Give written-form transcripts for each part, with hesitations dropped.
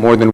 more than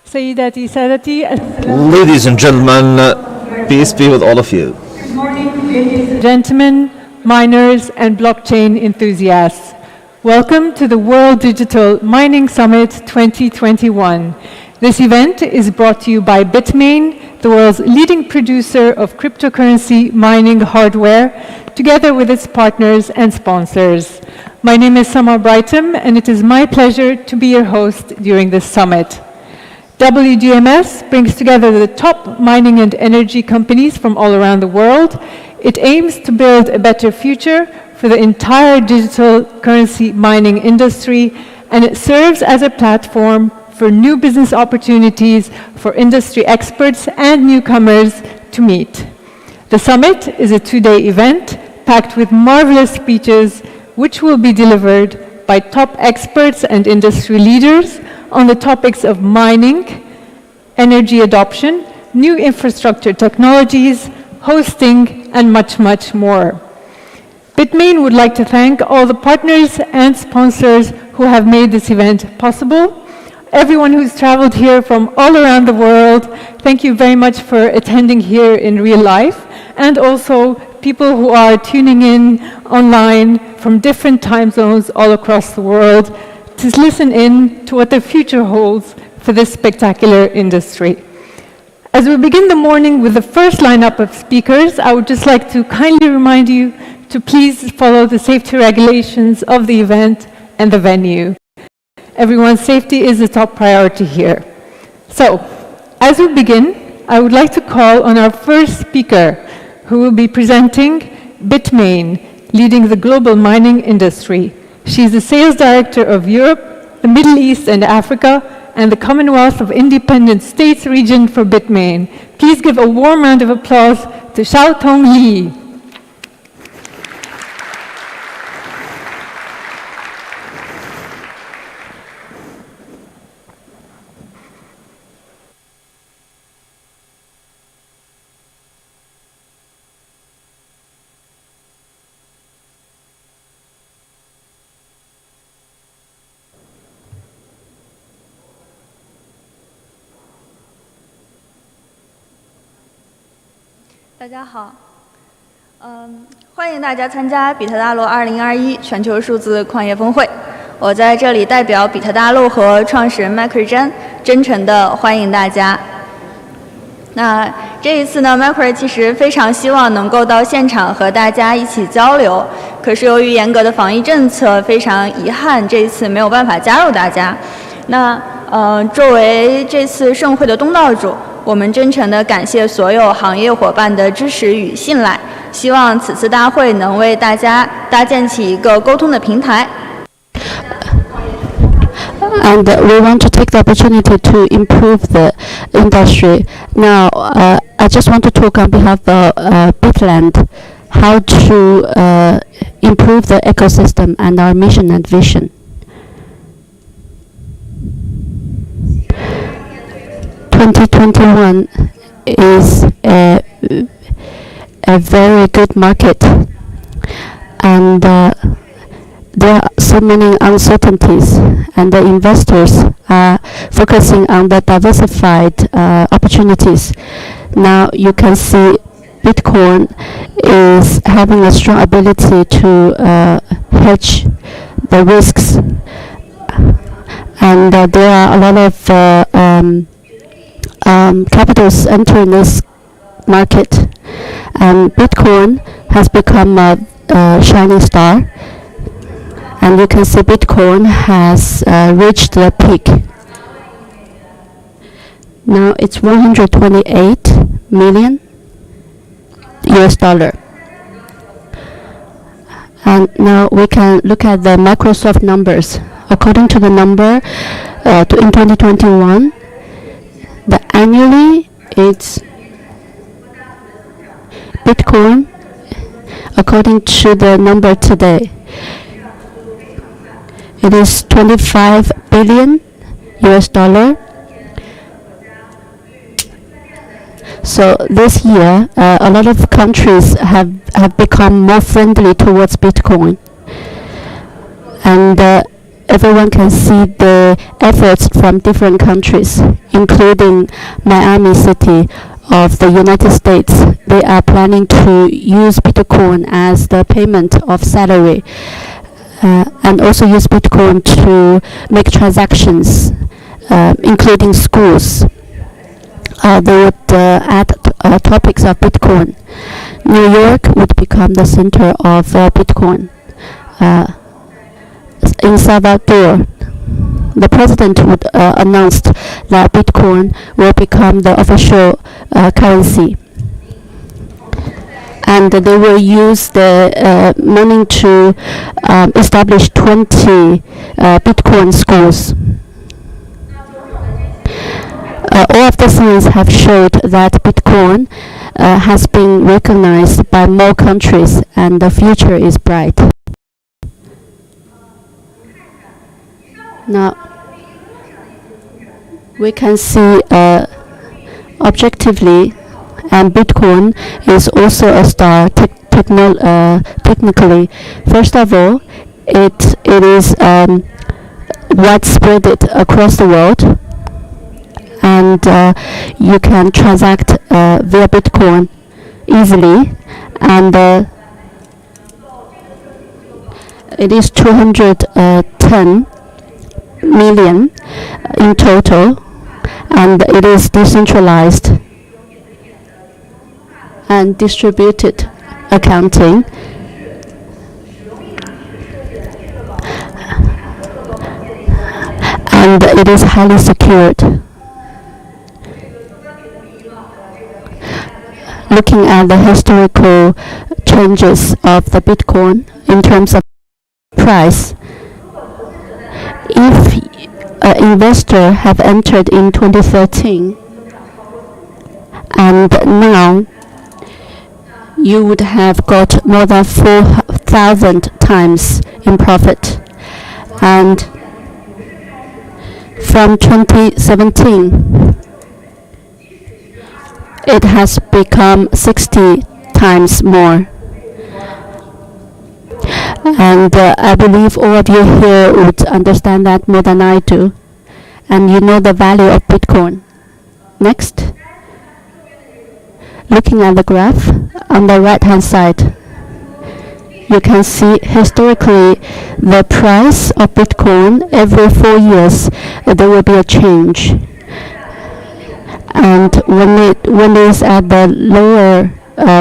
Sayyidati, Sadati, Ladies and gentlemen, peace be with all of you. good morning, ladies and gentlemen, miners, and blockchain enthusiasts. Welcome to the World Digital Mining Summit 2021. This event is brought to you by Bitmain, the world's leading producer of cryptocurrency mining hardware, together with its partners and sponsors. My name is Samar Brighton, and it is my pleasure to be your host during this summit. WDMS brings together the top mining and energy companies from all around the world. It aims to build a better future for the entire digital currency mining industry, and it serves as a platform for new business opportunities for industry experts and newcomers to meet. The summit is a two-day event packed with marvelous speeches which will be delivered by top experts and industry leaders on the topics of mining, energy adoption, new infrastructure technologies, hosting, and much, much more. Bitmain would like to thank all the partners and sponsors who have made this event possible. Everyone who's traveled here from all around the world, thank you very much for attending here in real life, and also people who are tuning in online from different time zones all across the world to listen in to what the future holds for this spectacular industry. As we begin the morning with the first lineup of speakers, I would just like to kindly remind you to please follow the safety regulations of the event and the venue. Everyone's safety is a top priority here. So, as we begin, I would like to call on our first speaker, who will be presenting Bitmain, leading the global mining industry. She is the Sales Director of Europe, the Middle East and Africa, and the Commonwealth of Independent States region for Bitmain. Please give a warm round of applause to Xiaotong Li. 大家好，欢迎大家参加比特大陆2021全球数字矿业峰会。我在这里代表比特大陆和创始人迈克尔·詹真诚的欢迎大家。那这一次呢，迈克尔其实非常希望能够到现场和大家一起交流，可是由于严格的防疫政策，非常遗憾这一次没有办法加入大家。那作为这次盛会的东道主，我们真诚地感谢所有行业伙伴的支持与信赖，希望此次大会能为大家搭建起一个沟通的平台。And we want to take the opportunity to improve the industry. Now, I just want to talk on behalf of Bitland, how to improve the ecosystem and our mission and vision. 2021 is a very good market, and there are so many uncertainties, and the investors are focusing on the diversified opportunities. Now you can see Bitcoin is having a strong ability to hedge the risks, and there are a lot of capitals entering this market, and Bitcoin has become a shining star, and you can see Bitcoin has reached the peak. Now it's 128 million US dollar. And now we can look at the Microsoft numbers. According to the number in 2021, annually, it's Bitcoin, according to the number today, it is 25 billion US dollar. So this year, a lot of countries have become more friendly towards Bitcoin, and everyone can see the efforts from different countries, including Miami City of the United States. They are planning to use Bitcoin as the payment of salary, and also use Bitcoin to make transactions, including schools. They would add topics of Bitcoin. New York would become the center of Bitcoin. In Salvador, the president would announce that Bitcoin will become the official currency. And they will use the money to establish 20 Bitcoin schools. All of the signs have showed that Bitcoin has been recognized by more countries, and the future is bright. Now, we can see objectively, and Bitcoin is also a star technically. First of all, it is widespread across the world, and you can transact via Bitcoin easily, and it is 210 million in total, and it is decentralized and distributed accounting. And it is highly secured. Looking at the historical changes of the Bitcoin in terms of price, if an investor have entered in 2013 and now you would have got more than 4,000 times in profit, and from 2017 it has become 60 times more. And I believe all of you here would understand that more than I do, and you know the value of Bitcoin. Next, looking at the graph on the right hand side, you can see historically the price of Bitcoin every 4 years there will be a change, and when it is at the lower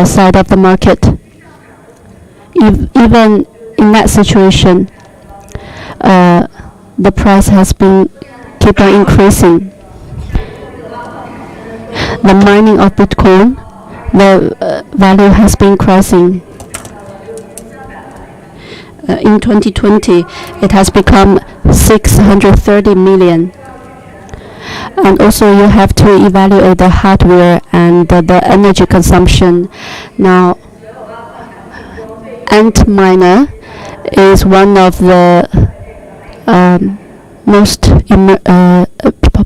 side of the market, even in that situation, the price has been keep on increasing. The mining of Bitcoin, the value has been increasing. In 2020, it has become 630 million. And also you have to evaluate the hardware and the energy consumption. Now, Antminer is one of the most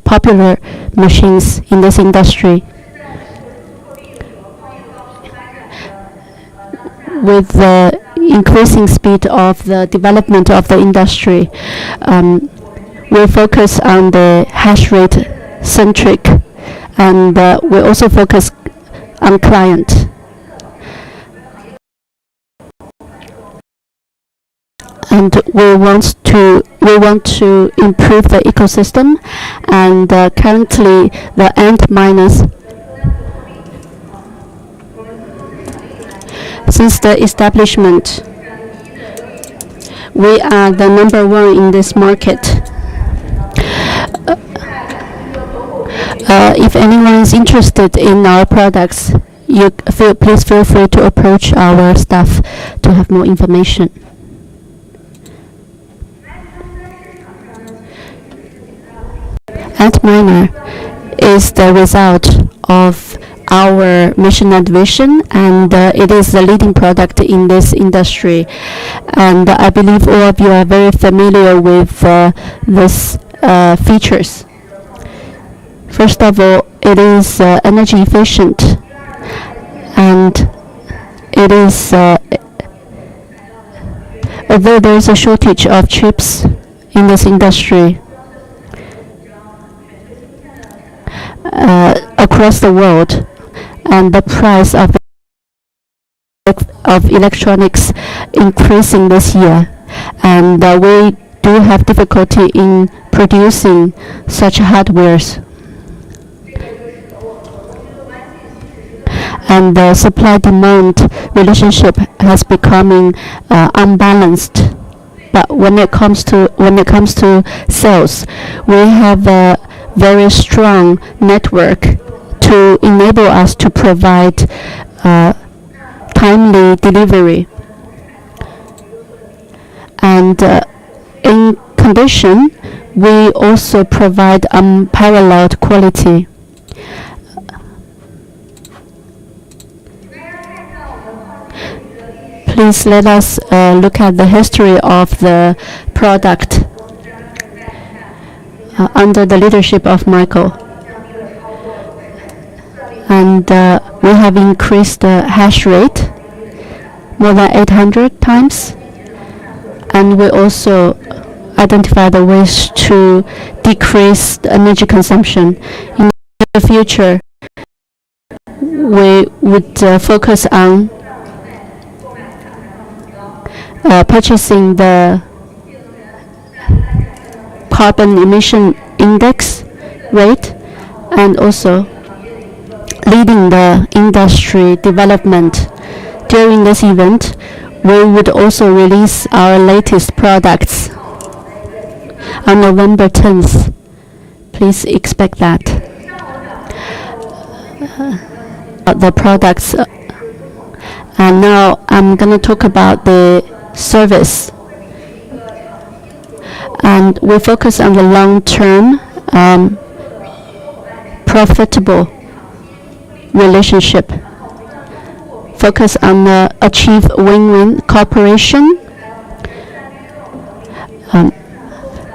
popular machines in this industry. With the increasing speed of the development of the industry, we focus on the hash rate centric, and we also focus on client. And we want to improve the ecosystem, and currently the Antminers, since the establishment, we are the number one in this market. If anyone is interested in our products, please feel free to approach our staff to have more information. Antminer is the result of our mission and vision, and it is the leading product in this industry. And I believe all of you are very familiar with these features. First of all, it is energy efficient, and it is although there is a shortage of chips in this industry, across the world, and the price of electronics increasing this year, and we do have difficulty in producing such hardwares. And the supply-demand relationship has becoming unbalanced. But when it comes to sales, we have a very strong network to enable us to provide timely delivery. And in condition, we also provide unparalleled quality. Please let us look at the history of the product under the leadership of Michael. And we have increased the hash rate more than 800 times. And we also identify the ways to decrease the energy consumption. In the future, we would focus on purchasing the carbon emission index rate, and also leading the industry development. During this event, we would also release our latest products on November 10th. Please expect that. The products. And now I'm going to talk about the service. And we focus on the long-term profitable relationship. Focus on achieve win-win cooperation,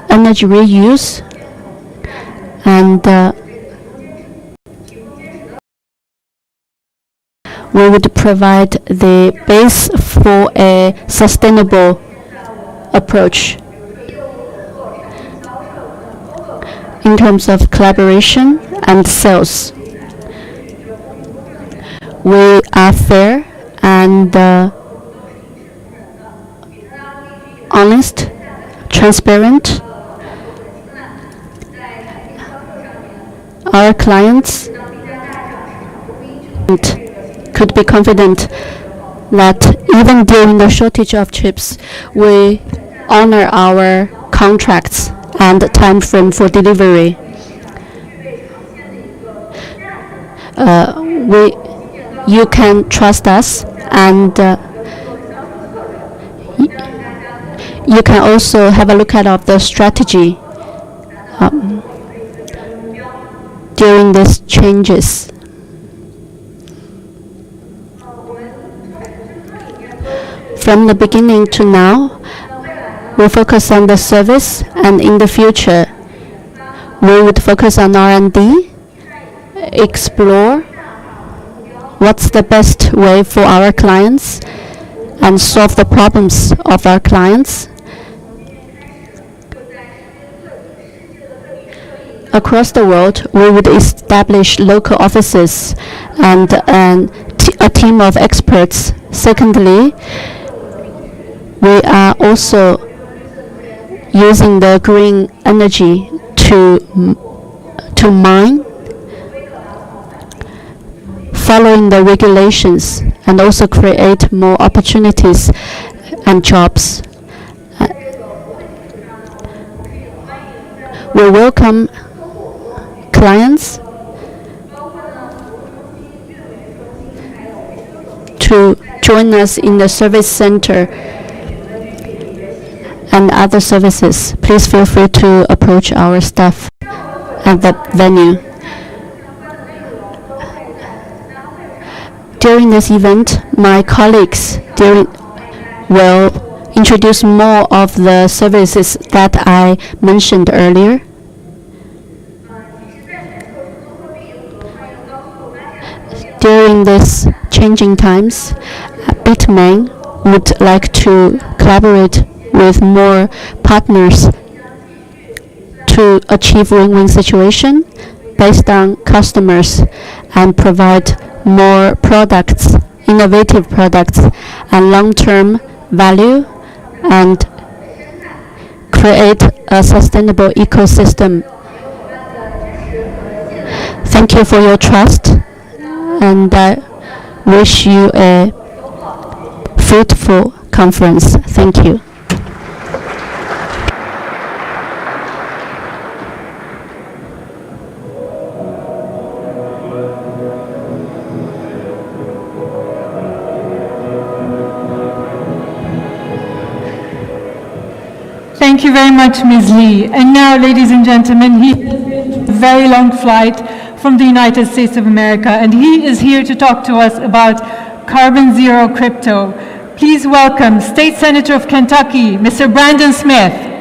energy reuse, and we would provide the base for a sustainable approach. In terms of collaboration and sales, we are fair and honest, transparent. Our clients could be confident that even during the shortage of chips, we honor our contracts and time frame for delivery. You can trust us, and you can also have a look at the strategy during these changes. From the beginning to now, we focus on the service, and in the future, we would focus on R&D, explore what's the best way for our clients, and solve the problems of our clients. Across the world, we would establish local offices and a team of experts. Secondly, we are also using the green energy to mine, following the regulations, and also create more opportunities and jobs. We welcome clients to join us in the service center and other services. Please feel free to approach our staff at the venue. During this event, my colleagues will introduce more of the services that I mentioned earlier. During these changing times, Bitmain would like to collaborate with more partners to achieve win-win situation based on customers and provide more products, innovative products, and long-term value, and create a sustainable ecosystem. Thank you for your trust, and I wish you a fruitful conference. Thank you. Thank you very much, Ms. Lee. And now, ladies and gentlemen, he has a very long flight from the United States of America, and he is here to talk to us about carbon zero crypto. Please welcome State Senator of Kentucky, Mr. Brandon Smith.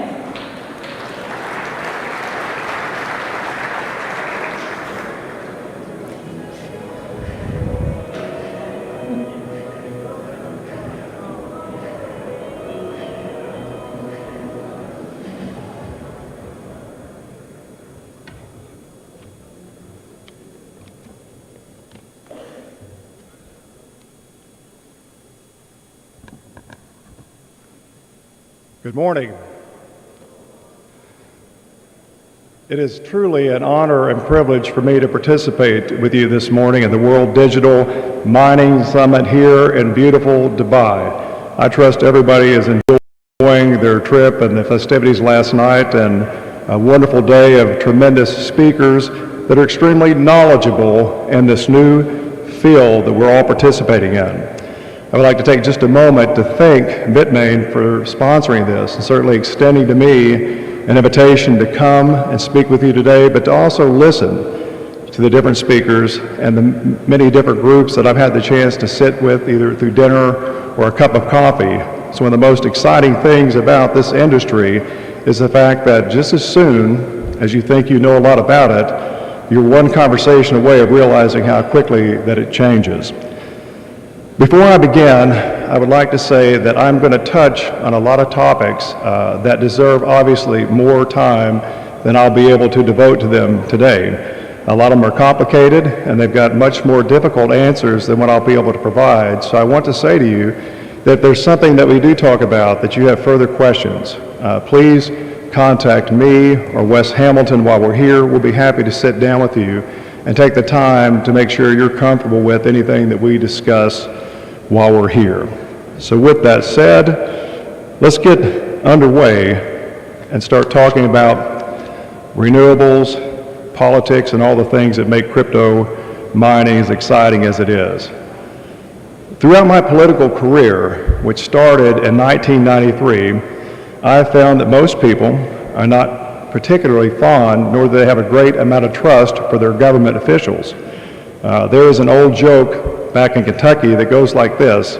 Good morning. It is truly an honor and privilege for me to participate with you this morning in the World Digital Mining Summit here in beautiful Dubai. I trust everybody is enjoying their trip and the festivities last night, and a wonderful day of tremendous speakers that are extremely knowledgeable in this new field that we're all participating in. I would like to take just a moment to thank Bitmain for sponsoring this and certainly extending to me an invitation to come and speak with you today, but to also listen to the different speakers and the many different groups that I've had the chance to sit with either through dinner or a cup of coffee. So one of the most exciting things about this industry is the fact that just as soon as you think you know a lot about it, you're one conversation away of realizing how quickly that it changes. Before I begin, I would like to say that I'm going to touch on a lot of topics that deserve obviously more time than I'll be able to devote to them today. A lot of them are complicated and they've got much more difficult answers than what I'll be able to provide. So I want to say to you that if there's something that we do talk about that you have further questions, please contact me or Wes Hamilton while we're here. We'll be happy to sit down with you and take the time to make sure you're comfortable with anything that we discuss while we're here. So with that said, let's get underway and start talking about renewables, politics, and all the things that make crypto mining as exciting as it is. Throughout my political career, which started in 1993, I found that most people are not particularly fond, nor do they have a great amount of trust for their government officials. There is an old joke back in Kentucky that goes like this: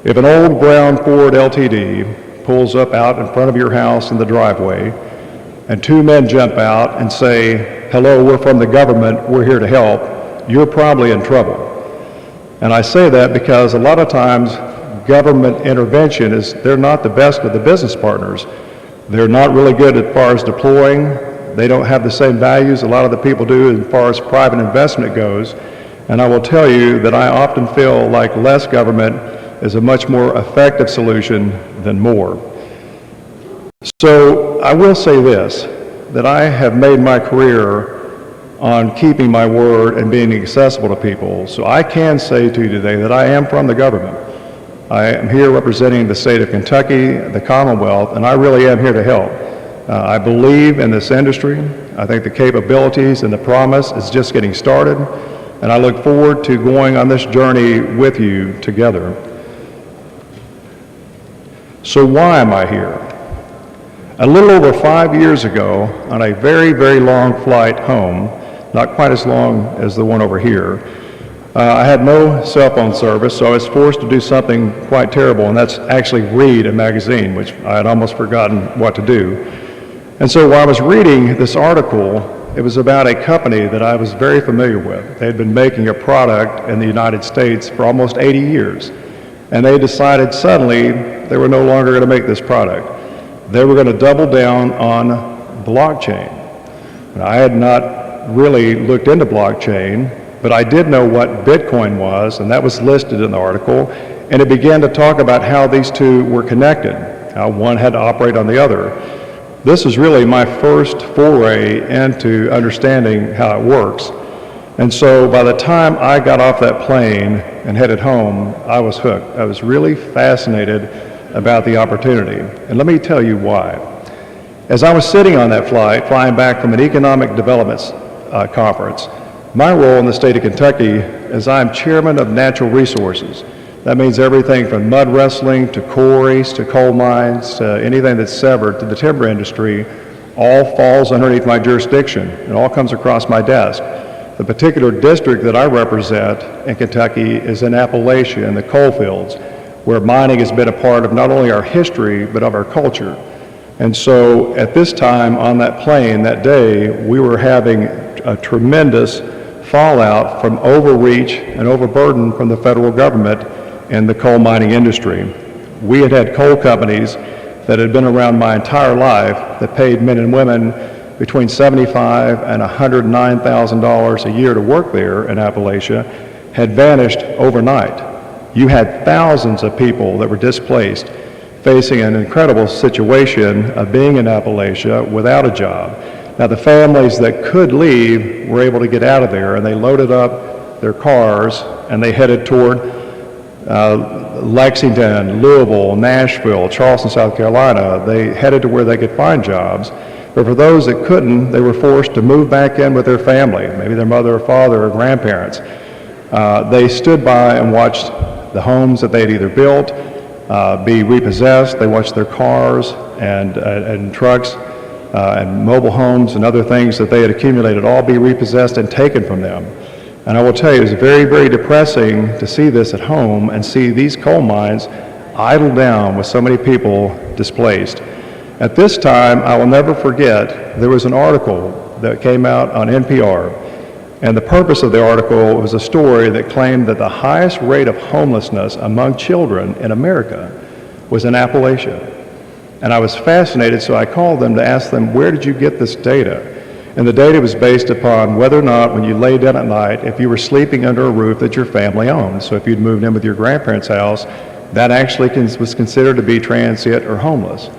if an old brown Ford LTD pulls up out in front of your house in the driveway and two men jump out and say, "Hello, we're from the government, we're here to help," you're probably in trouble. And I say that because a lot of times government intervention they're not the best of the business partners. They're not really good as far as deploying. They don't have the same values a lot of the people do as far as private investment goes. And I will tell you that I often feel like less government is a much more effective solution than more. So I will say this, that I have made my career on keeping my word and being accessible to people. So I can say to you today that I am from the government. I am here representing the state of Kentucky, the Commonwealth, and I really am here to help. I believe in this industry. I think the capabilities and the promise is just getting started. And I look forward to going on this journey with you together. So why am I here? A little over 5 years ago, on a very, very long flight home, not quite as long as the one over here, I had no cell phone service, so I was forced to do something quite terrible, and that's actually read a magazine, which I had almost forgotten what to do. And so while I was reading this article, it was about a company that I was very familiar with. They had been making a product in the United States for almost 80 years. And they decided suddenly they were no longer going to make this product. They were going to double down on blockchain. And I had not really looked into blockchain, but I did know what Bitcoin was, and that was listed in the article, and it began to talk about how these two were connected, how one had to operate on the other. This is really my first foray into understanding how it works. And so by the time I got off that plane and headed home, I was hooked. I was really fascinated about the opportunity. And let me tell you why. As I was sitting on that flight, flying back from an economic development conference, my role in the state of Kentucky is I'm chairman of natural resources. That means everything from mud wrestling to quarries to coal mines to anything that's severed to the timber industry all falls underneath my jurisdiction. It all comes across my desk. The particular district that I represent in Kentucky is in Appalachia in the coal fields, where mining has been a part of not only our history but of our culture. And so at this time on that plane that day, we were having a tremendous fallout from overreach and overburden from the federal government in the coal mining industry. We had coal companies that had been around my entire life that paid men and women between $75,000 and $109,000 a year to work there in Appalachia had vanished overnight. You had thousands of people that were displaced, facing an incredible situation of being in Appalachia without a job. Now the families that could leave were able to get out of there, and they loaded up their cars and they headed toward Lexington, Louisville, Nashville, Charleston, South Carolina. They headed to where they could find jobs. But for those that couldn't, they were forced to move back in with their family, maybe their mother or father or grandparents. They stood by and watched the homes that they'd either built be repossessed. They watched their cars and trucks and mobile homes and other things that they had accumulated all be repossessed and taken from them. And I will tell you, it was very, very depressing to see this at home and see these coal mines idle down with so many people displaced. At this time, I will never forget, there was an article that came out on NPR, and the purpose of the article was a story that claimed that the highest rate of homelessness among children in America was in Appalachia. And I was fascinated, so I called them to ask them, where did you get this data? And the data was based upon whether or not, when you lay down at night, if you were sleeping under a roof that your family owned. So if you'd moved in with your grandparents' house, that actually was considered to be transient or homeless.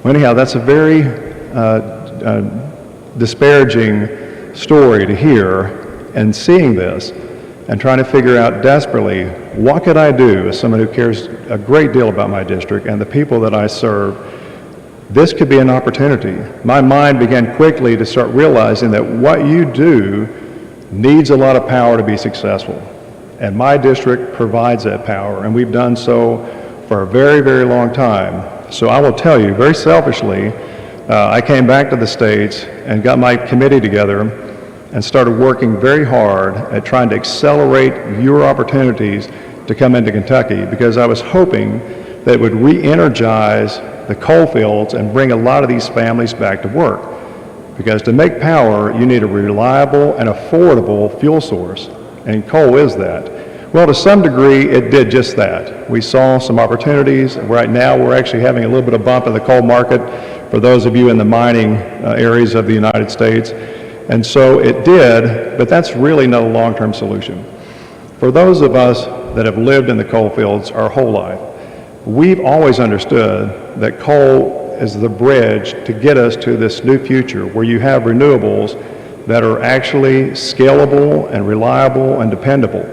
Well, anyhow, that's a very disparaging story to hear, and seeing this and trying to figure out desperately, what could I do as someone who cares a great deal about my district and the people that I serve? This could be an opportunity. My mind began quickly to start realizing that what you do needs a lot of power to be successful. And my district provides that power, and we've done so for a very, very long time. So I will tell you, very selfishly, I came back to the States and got my committee together and started working very hard at trying to accelerate your opportunities to come into Kentucky, because I was hoping that it would re-energize the coal fields and bring a lot of these families back to work. Because to make power, you need a reliable and affordable fuel source, and coal is that. Well, to some degree, it did just that. We saw some opportunities. Right now, we're actually having a little bit of bump in the coal market for those of you in the mining areas of the United States. And so it did, but that's really not a long-term solution. For those of us that have lived in the coal fields our whole life, we've always understood that coal is the bridge to get us to this new future where you have renewables that are actually scalable and reliable and dependable.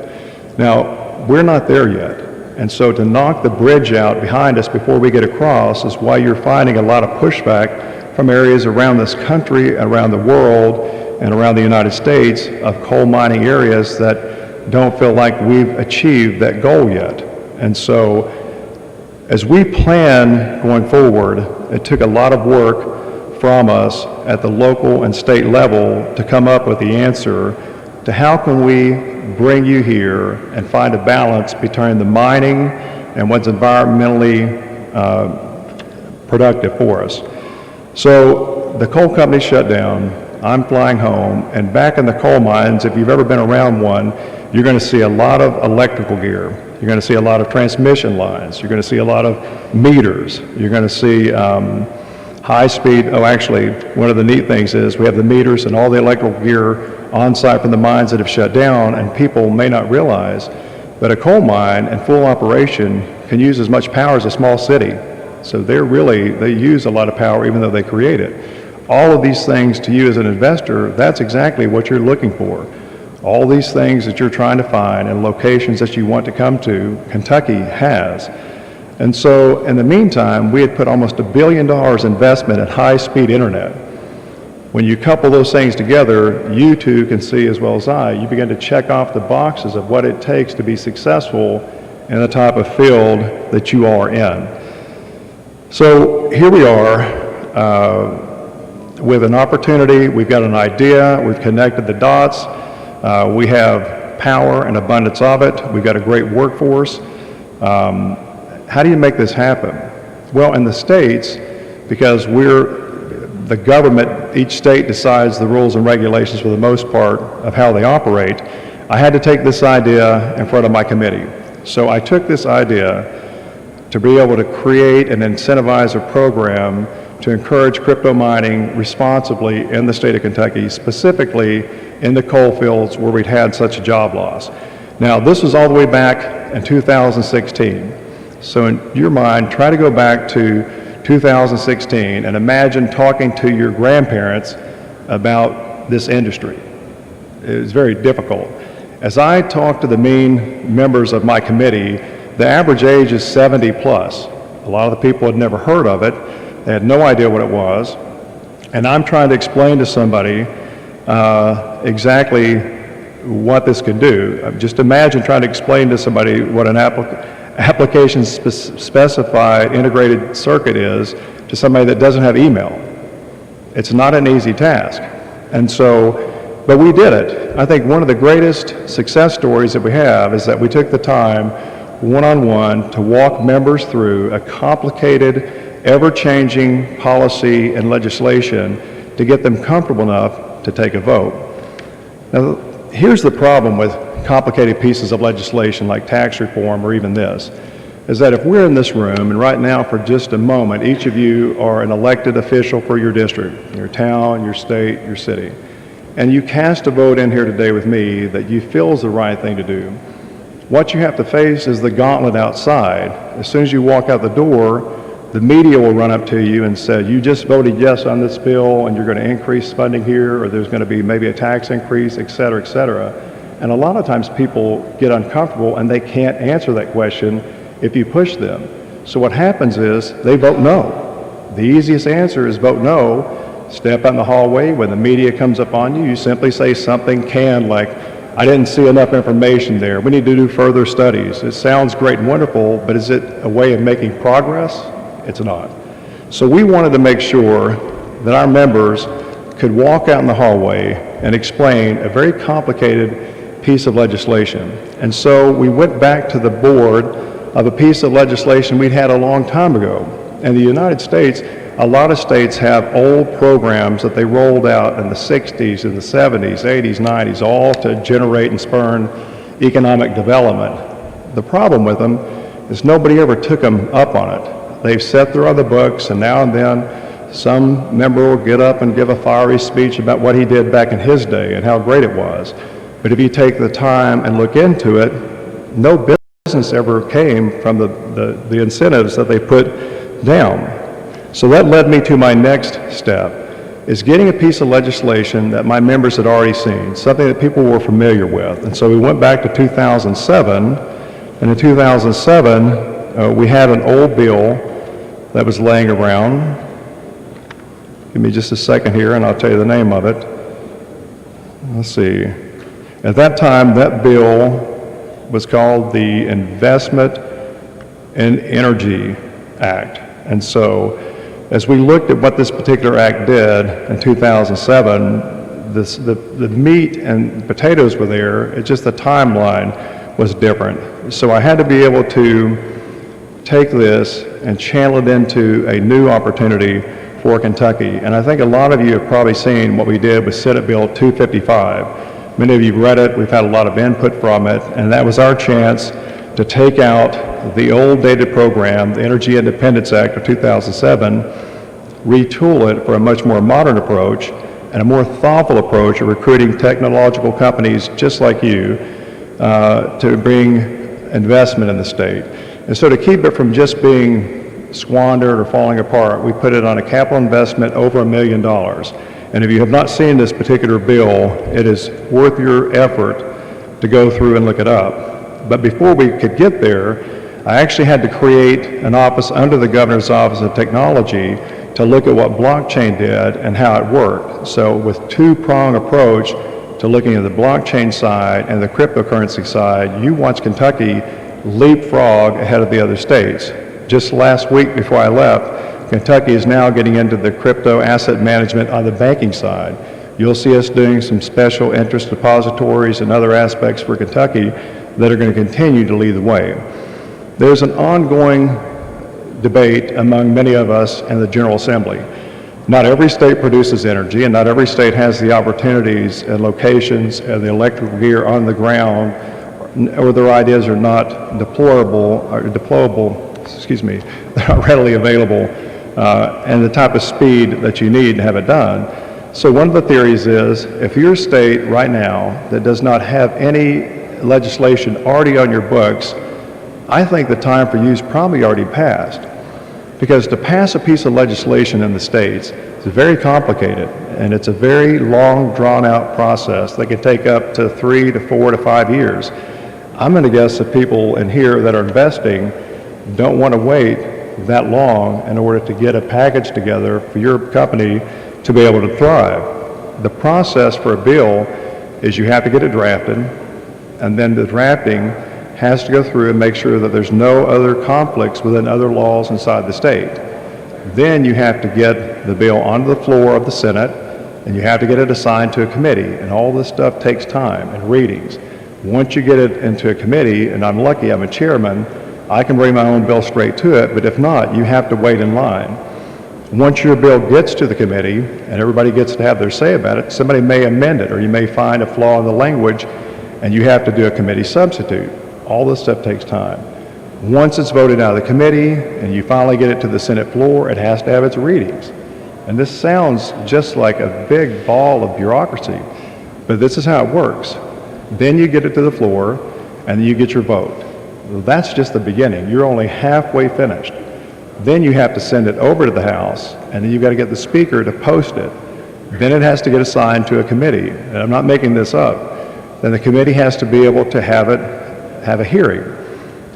Now, we're not there yet. And so to knock the bridge out behind us before we get across is why you're finding a lot of pushback from areas around this country, around the world, and around the United States of coal mining areas that don't feel like we've achieved that goal yet. And so as we plan going forward, it took a lot of work from us at the local and state level to come up with the answer to how can we bring you here and find a balance between the mining and what's environmentally productive for us. So the coal company shut down. I'm flying home, and back in the coal mines, if you've ever been around one, you're going to see a lot of electrical gear. You're going to see a lot of transmission lines. You're going to see a lot of meters. You're going to see high speed. Oh, actually, one of the neat things is we have the meters and all the electrical gear on site from the mines that have shut down, and people may not realize that a coal mine in full operation can use as much power as a small city. So they use a lot of power even though they create it. All of these things to you as an investor, that's exactly what you're looking for. All these things that you're trying to find and locations that you want to come to, Kentucky has. And so in the meantime, we had put almost $1 billion investment in high-speed internet. When you couple those things together, you too can see as well as I, you begin to check off the boxes of what it takes to be successful in the type of field that you are in. So here we are with an opportunity, we've got an idea, we've connected the dots, we have power and abundance of it, we've got a great workforce. How do you make this happen? Well, in the states, because the government, each state decides the rules and regulations for the most part of how they operate, I had to take this idea in front of my committee. So I took this idea to be able to create and incentivize a program to encourage crypto mining responsibly in the state of Kentucky, specifically in the coal fields where we'd had such a job loss. Now, this was all the way back in 2016. So in your mind, try to go back to 2016 and imagine talking to your grandparents about this industry. It was very difficult. As I talked to the main members of my committee, the average age is 70 plus. A lot of the people had never heard of it. They had no idea what it was. And I'm trying to explain to somebody exactly what this could do. Just imagine trying to explain to somebody what an application specified integrated circuit is to somebody that doesn't have email. It's not an easy task. And so, but we did it. I think one of the greatest success stories that we have is that we took the time one-on-one to walk members through a complicated, ever-changing policy and legislation to get them comfortable enough to take a vote. Now, here's the problem with complicated pieces of legislation like tax reform or even this, is that if we're in this room, and right now for just a moment, each of you are an elected official for your district, your town, your state, your city, and you cast a vote in here today with me that you feel is the right thing to do, what you have to face is the gauntlet outside. As soon as you walk out the door, the media will run up to you and say, you just voted yes on this bill and you're going to increase funding here, or there's going to be maybe a tax increase, et cetera, et cetera. And a lot of times people get uncomfortable and they can't answer that question if you push them. So what happens is they vote no. The easiest answer is vote no. Step out in the hallway. When the media comes up on you, you simply say something canned like, I didn't see enough information there. We need to do further studies. It sounds great and wonderful, but is it a way of making progress? It's not. So we wanted to make sure that our members could walk out in the hallway and explain a very complicated piece of legislation. And so we went back to the board of a piece of legislation we'd had a long time ago. In the United States, a lot of states have old programs that they rolled out in the 60s and the 70s, 80s, 90s, all to generate and spurn economic development. The problem with them is nobody ever took them up on it. They've sat there on the books, and now and then some member will get up and give a fiery speech about what he did back in his day and how great it was. But if you take the time and look into it, no business ever came from the incentives that they put down. So that led me to my next step, is getting a piece of legislation that my members had already seen, something that people were familiar with. And so we went back to 2007, and in 2007, we had an old bill that was laying around. Give me just a second here, and I'll tell you the name of it. Let's see. At that time, that bill was called the Investment in Energy Act. And so, as we looked at what this particular act did in 2007, the meat and potatoes were there, it's just the timeline was different. So I had to be able to take this and channel it into a new opportunity for Kentucky. And I think a lot of you have probably seen what we did with Senate Bill 255. Many of you read it, we've had a lot of input from it, and that was our chance to take out the old dated program, the Energy Independence Act of 2007, retool it for a much more modern approach and a more thoughtful approach of recruiting technological companies just like you to bring investment in the state. And so to keep it from just being squandered or falling apart, we put it on a capital investment over $1 million. And if you have not seen this particular bill, it is worth your effort to go through and look it up. But before we could get there, I actually had to create an office under the Governor's Office of Technology to look at what blockchain did and how it worked. So with two-prong approach to looking at the blockchain side and the cryptocurrency side, you watched Kentucky leapfrog ahead of the other states. Just last week before I left, Kentucky is now getting into the crypto asset management on the banking side. You'll see us doing some special interest depositories and other aspects for Kentucky that are going to continue to lead the way. There's an ongoing debate among many of us in the General Assembly. Not every state produces energy, and not every state has the opportunities and locations and the electrical gear on the ground, or their ideas are not deployable, they're not readily available, and the type of speed that you need to have it done. So one of the theories is, if your state right now that does not have any legislation already on your books, I think the time for you is probably already passed. Because to pass a piece of legislation in the states is very complicated, and it's a very long, drawn-out process that can take up to 3 to 4 to 5 years. I'm going to guess that people in here that are investing don't want to wait that long in order to get a package together for your company to be able to thrive. The process for a bill is you have to get it drafted, and then the drafting has to go through and make sure that there's no other conflicts within other laws inside the state. Then you have to get the bill onto the floor of the Senate, and you have to get it assigned to a committee, and all this stuff takes time and readings. Once you get it into a committee, and I'm lucky I'm a chairman, I can bring my own bill straight to it, but if not, you have to wait in line. Once your bill gets to the committee, and everybody gets to have their say about it, somebody may amend it, or you may find a flaw in the language, and you have to do a committee substitute. All this stuff takes time. Once it's voted out of the committee and you finally get it to the Senate floor, it has to have its readings. And this sounds just like a big ball of bureaucracy, but this is how it works. Then you get it to the floor and then you get your vote. Well, that's just the beginning. You're only halfway finished. Then you have to send it over to the House, and then you've got to get the Speaker to post it. Then it has to get assigned to a committee. And I'm not making this up. Then the committee has to be able to have a hearing.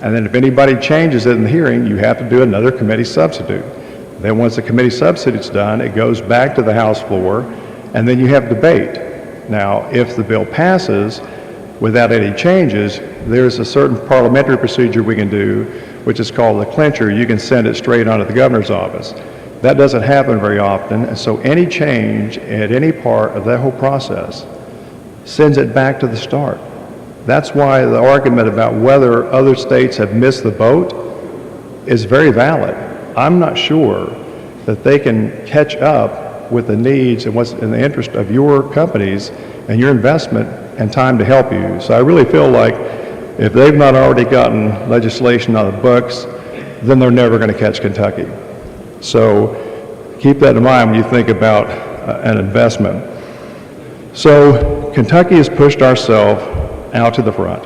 And then if anybody changes it in the hearing, you have to do another committee substitute. Then once the committee substitute's done, it goes back to the House floor, and then you have debate. Now, if the bill passes without any changes, there's a certain parliamentary procedure we can do, which is called the clincher. You can send it straight onto the governor's office. That doesn't happen very often, and so any change at any part of that whole process sends it back to the start. That's why the argument about whether other states have missed the boat is very valid. I'm not sure that they can catch up with the needs and what's in the interest of your companies and your investment and time to help you. So I really feel like if they've not already gotten legislation on the books, then they're never going to catch Kentucky. So keep that in mind when you think about an investment. So Kentucky has pushed ourselves out to the front,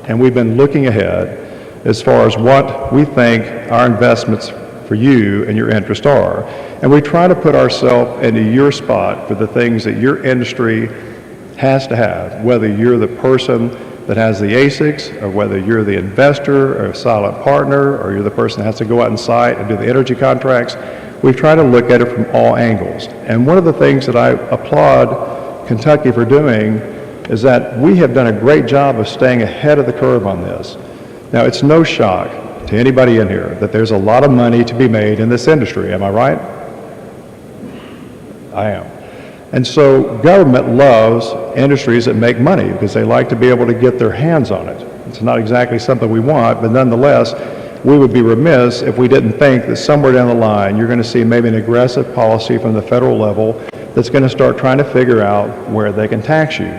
and we've been looking ahead as far as what we think our investments for you and your interest are. And we try to put ourselves into your spot for the things that your industry has to have, whether you're the person that has the ASICs, or whether you're the investor or a silent partner, or you're the person that has to go out on site and do the energy contracts. We try to look at it from all angles. And one of the things that I applaud Kentucky for doing is that we have done a great job of staying ahead of the curve on this. Now, it's no shock to anybody in here that there's a lot of money to be made in this industry. Am I right? I am. And so government loves industries that make money because they like to be able to get their hands on it. It's not exactly something we want, but nonetheless, we would be remiss if we didn't think that somewhere down the line you're going to see maybe an aggressive policy from the federal level that's going to start trying to figure out where they can tax you.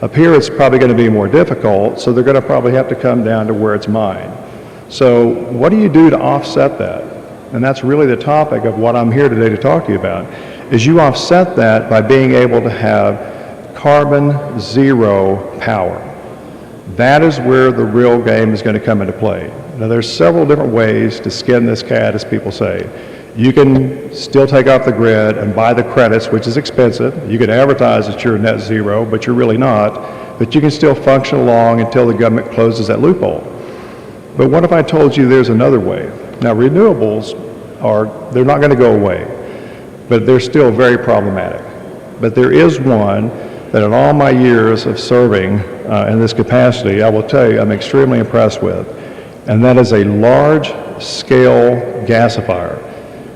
Up here it's probably going to be more difficult, so they're going to probably have to come down to where it's mine. So what do you do to offset that? and that's really the topic of what I'm here today to talk to you about, is you offset that by being able to have carbon zero power. That is where the real game is going to come into play. Now, there's several different ways to skin this cat, as people say. You can still take off the grid and buy the credits, which is expensive. You can advertise that you're net zero, but you're really not. But you can still function along until the government closes that loophole. But what if I told you there's another way? Now, renewables they're not going to go away, but they're still very problematic. But there is one that in all my years of serving in this capacity, I will tell you I'm extremely impressed with, and that is a large-scale gasifier.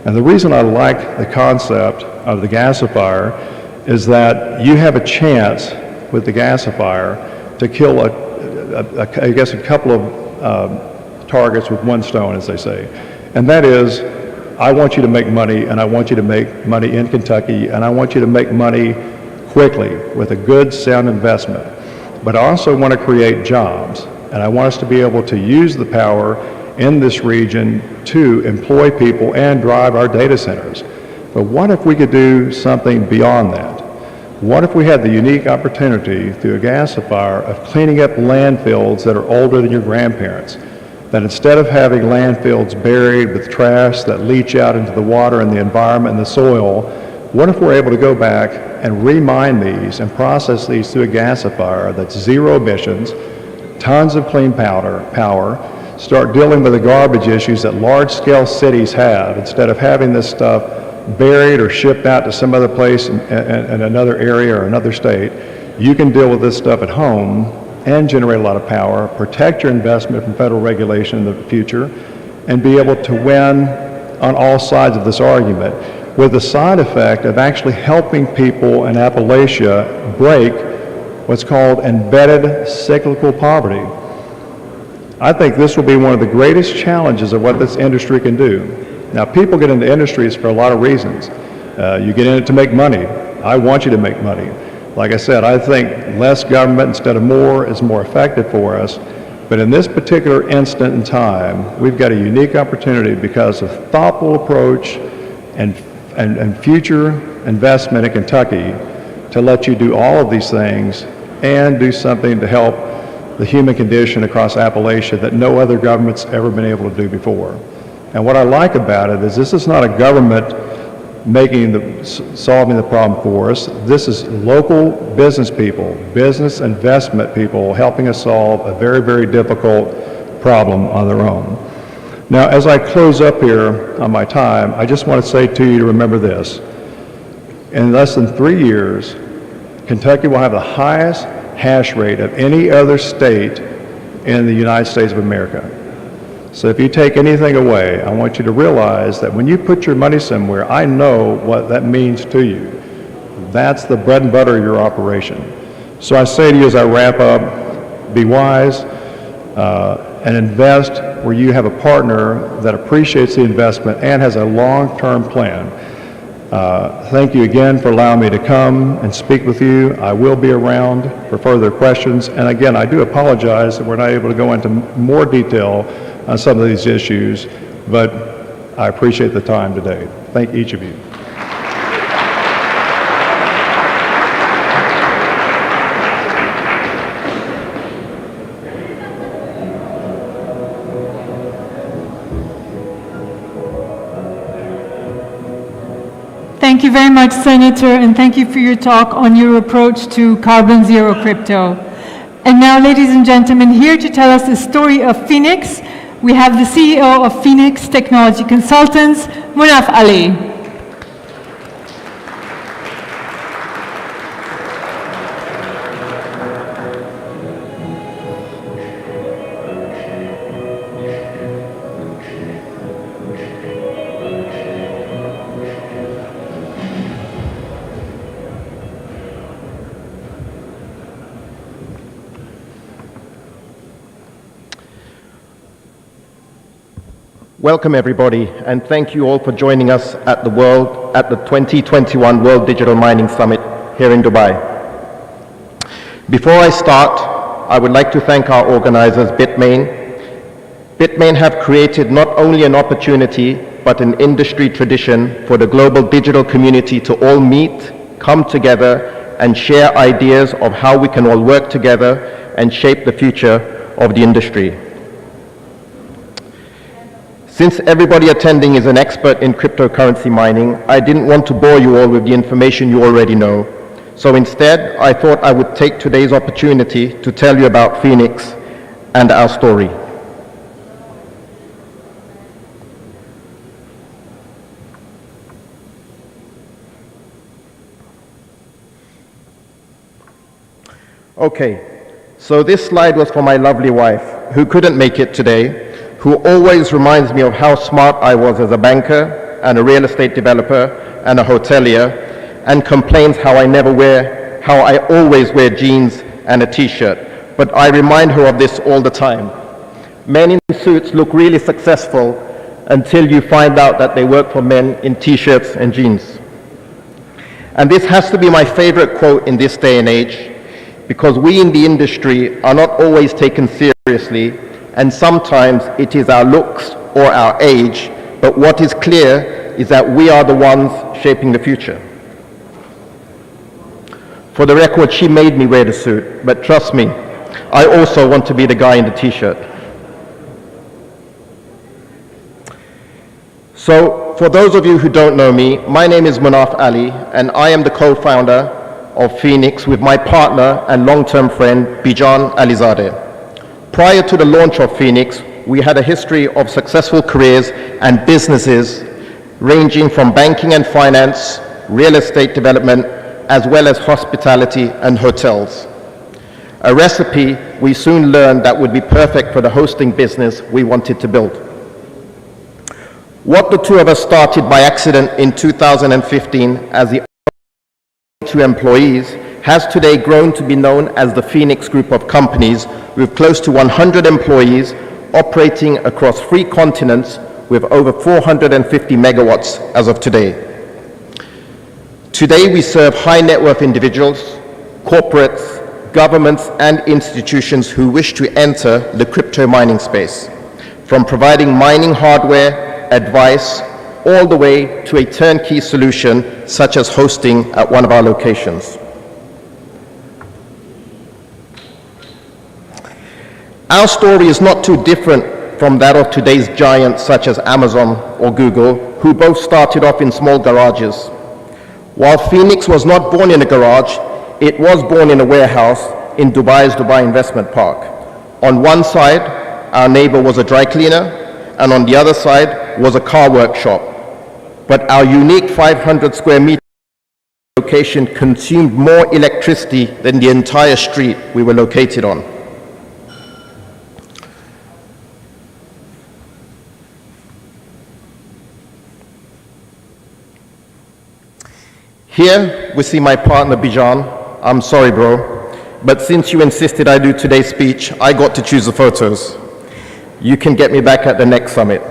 And the reason I like the concept of the gasifier is that you have a chance with the gasifier to kill I guess a couple of targets with one stone, as they say. And that is, I want you to make money, and I want you to make money in Kentucky, and I want you to make money quickly with a good, sound investment. But I also want to create jobs, and I want us to be able to use the power in this region to employ people and drive our data centers. But what if we could do something beyond that? What if we had the unique opportunity through a gasifier of cleaning up landfills that are older than your grandparents? That instead of having landfills buried with trash that leach out into the water and the environment and the soil, what if we're able to go back and remine these and process these through a gasifier that's zero emissions, tons of clean power, start dealing with the garbage issues that large-scale cities have, instead of having this stuff buried or shipped out to some other place in another area or another state. You can deal with this stuff at home and generate a lot of power, protect your investment from federal regulation in the future, and be able to win on all sides of this argument, with the side effect of actually helping people in Appalachia break what's called embedded cyclical poverty. I think this will be one of the greatest challenges of what this industry can do. Now, people get into industries for a lot of reasons. You get in it to make money. I want you to make money. Like I said, I think less government instead of more is more effective for us. But in this particular instant in time, we've got a unique opportunity because of thoughtful approach and future investment in Kentucky to let you do all of these things and do something to help the human condition across Appalachia that no other government's ever been able to do before. And what I like about it is this is not a government solving the problem for us. This is local business people, business investment people helping us solve a very, very difficult problem on their own. Now, as I close up here on my time, I just want to say to you to remember this. In less than 3 years, Kentucky will have the highest hash rate of any other state in the United States of America. So if you take anything away, I want you to realize that when you put your money somewhere, I know what that means to you. That's the bread and butter of your operation. So I say to you as I wrap up, be wise and invest where you have a partner that appreciates the investment and has a long-term plan. Thank you again for allowing me to come and speak with you. I will be around for further questions. And again, I do apologize that we're not able to go into more detail on some of these issues, but I appreciate the time today. Thank each of you. Thank you very much, Senator, and thank you for your talk on your approach to carbon zero crypto. And now, ladies and gentlemen, here to tell us the story of Phoenix, we have the CEO of Phoenix Technology Consultants, Munaf Ali. Welcome everybody, and thank you all for joining us at the 2021 World Digital Mining Summit here in Dubai. Before I start, I would like to thank our organizers, Bitmain. Bitmain have created not only an opportunity but an industry tradition for the global digital community to all meet, come together, and share ideas of how we can all work together and shape the future of the industry. Since everybody attending is an expert in cryptocurrency mining, I didn't want to bore you all with the information you already know. So instead, I thought I would take today's opportunity to tell you about Phoenix and our story. Okay, so this slide was for my lovely wife, who couldn't make it today, who always reminds me of how smart I was as a banker and a real estate developer and a hotelier, and complains how I always wear jeans and a t-shirt. But I remind her of this all the time. Men in suits look really successful until you find out that they work for men in t-shirts and jeans. And this has to be my favorite quote in this day and age, because we in the industry are not always taken seriously, and sometimes it is our looks or our age, but what is clear is that we are the ones shaping the future. For the record, she made me wear the suit, but trust me, I also want to be the guy in the t-shirt. So, for those of you who don't know me, my name is Munaf Ali, and I am the co-founder of Phoenix with my partner and long-term friend, Bijan Alizadeh. Prior to the launch of Phoenix, we had a history of successful careers and businesses ranging from banking and finance, real estate development, as well as hospitality and hotels. A recipe we soon learned that would be perfect for the hosting business we wanted to build. What the two of us started by accident in 2015 as the two employees has today grown to be known as the Phoenix Group of Companies, with close to 100 employees operating across 3 continents with over 450 megawatts as of today. Today we serve high net worth individuals, corporates, governments and institutions who wish to enter the crypto mining space, from providing mining hardware, advice, all the way to a turnkey solution such as hosting at one of our locations. Our story is not too different from that of today's giants such as Amazon or Google, who both started off in small garages. While Phoenix was not born in a garage, it was born in a warehouse in Dubai's Dubai Investment Park. On one side, our neighbor was a dry cleaner, and on the other side was a car workshop. But our unique 500 square meter location consumed more electricity than the entire street we were located on. Here we see my partner Bijan. I'm sorry bro, but since you insisted I do today's speech, I got to choose the photos. You can get me back at the next summit.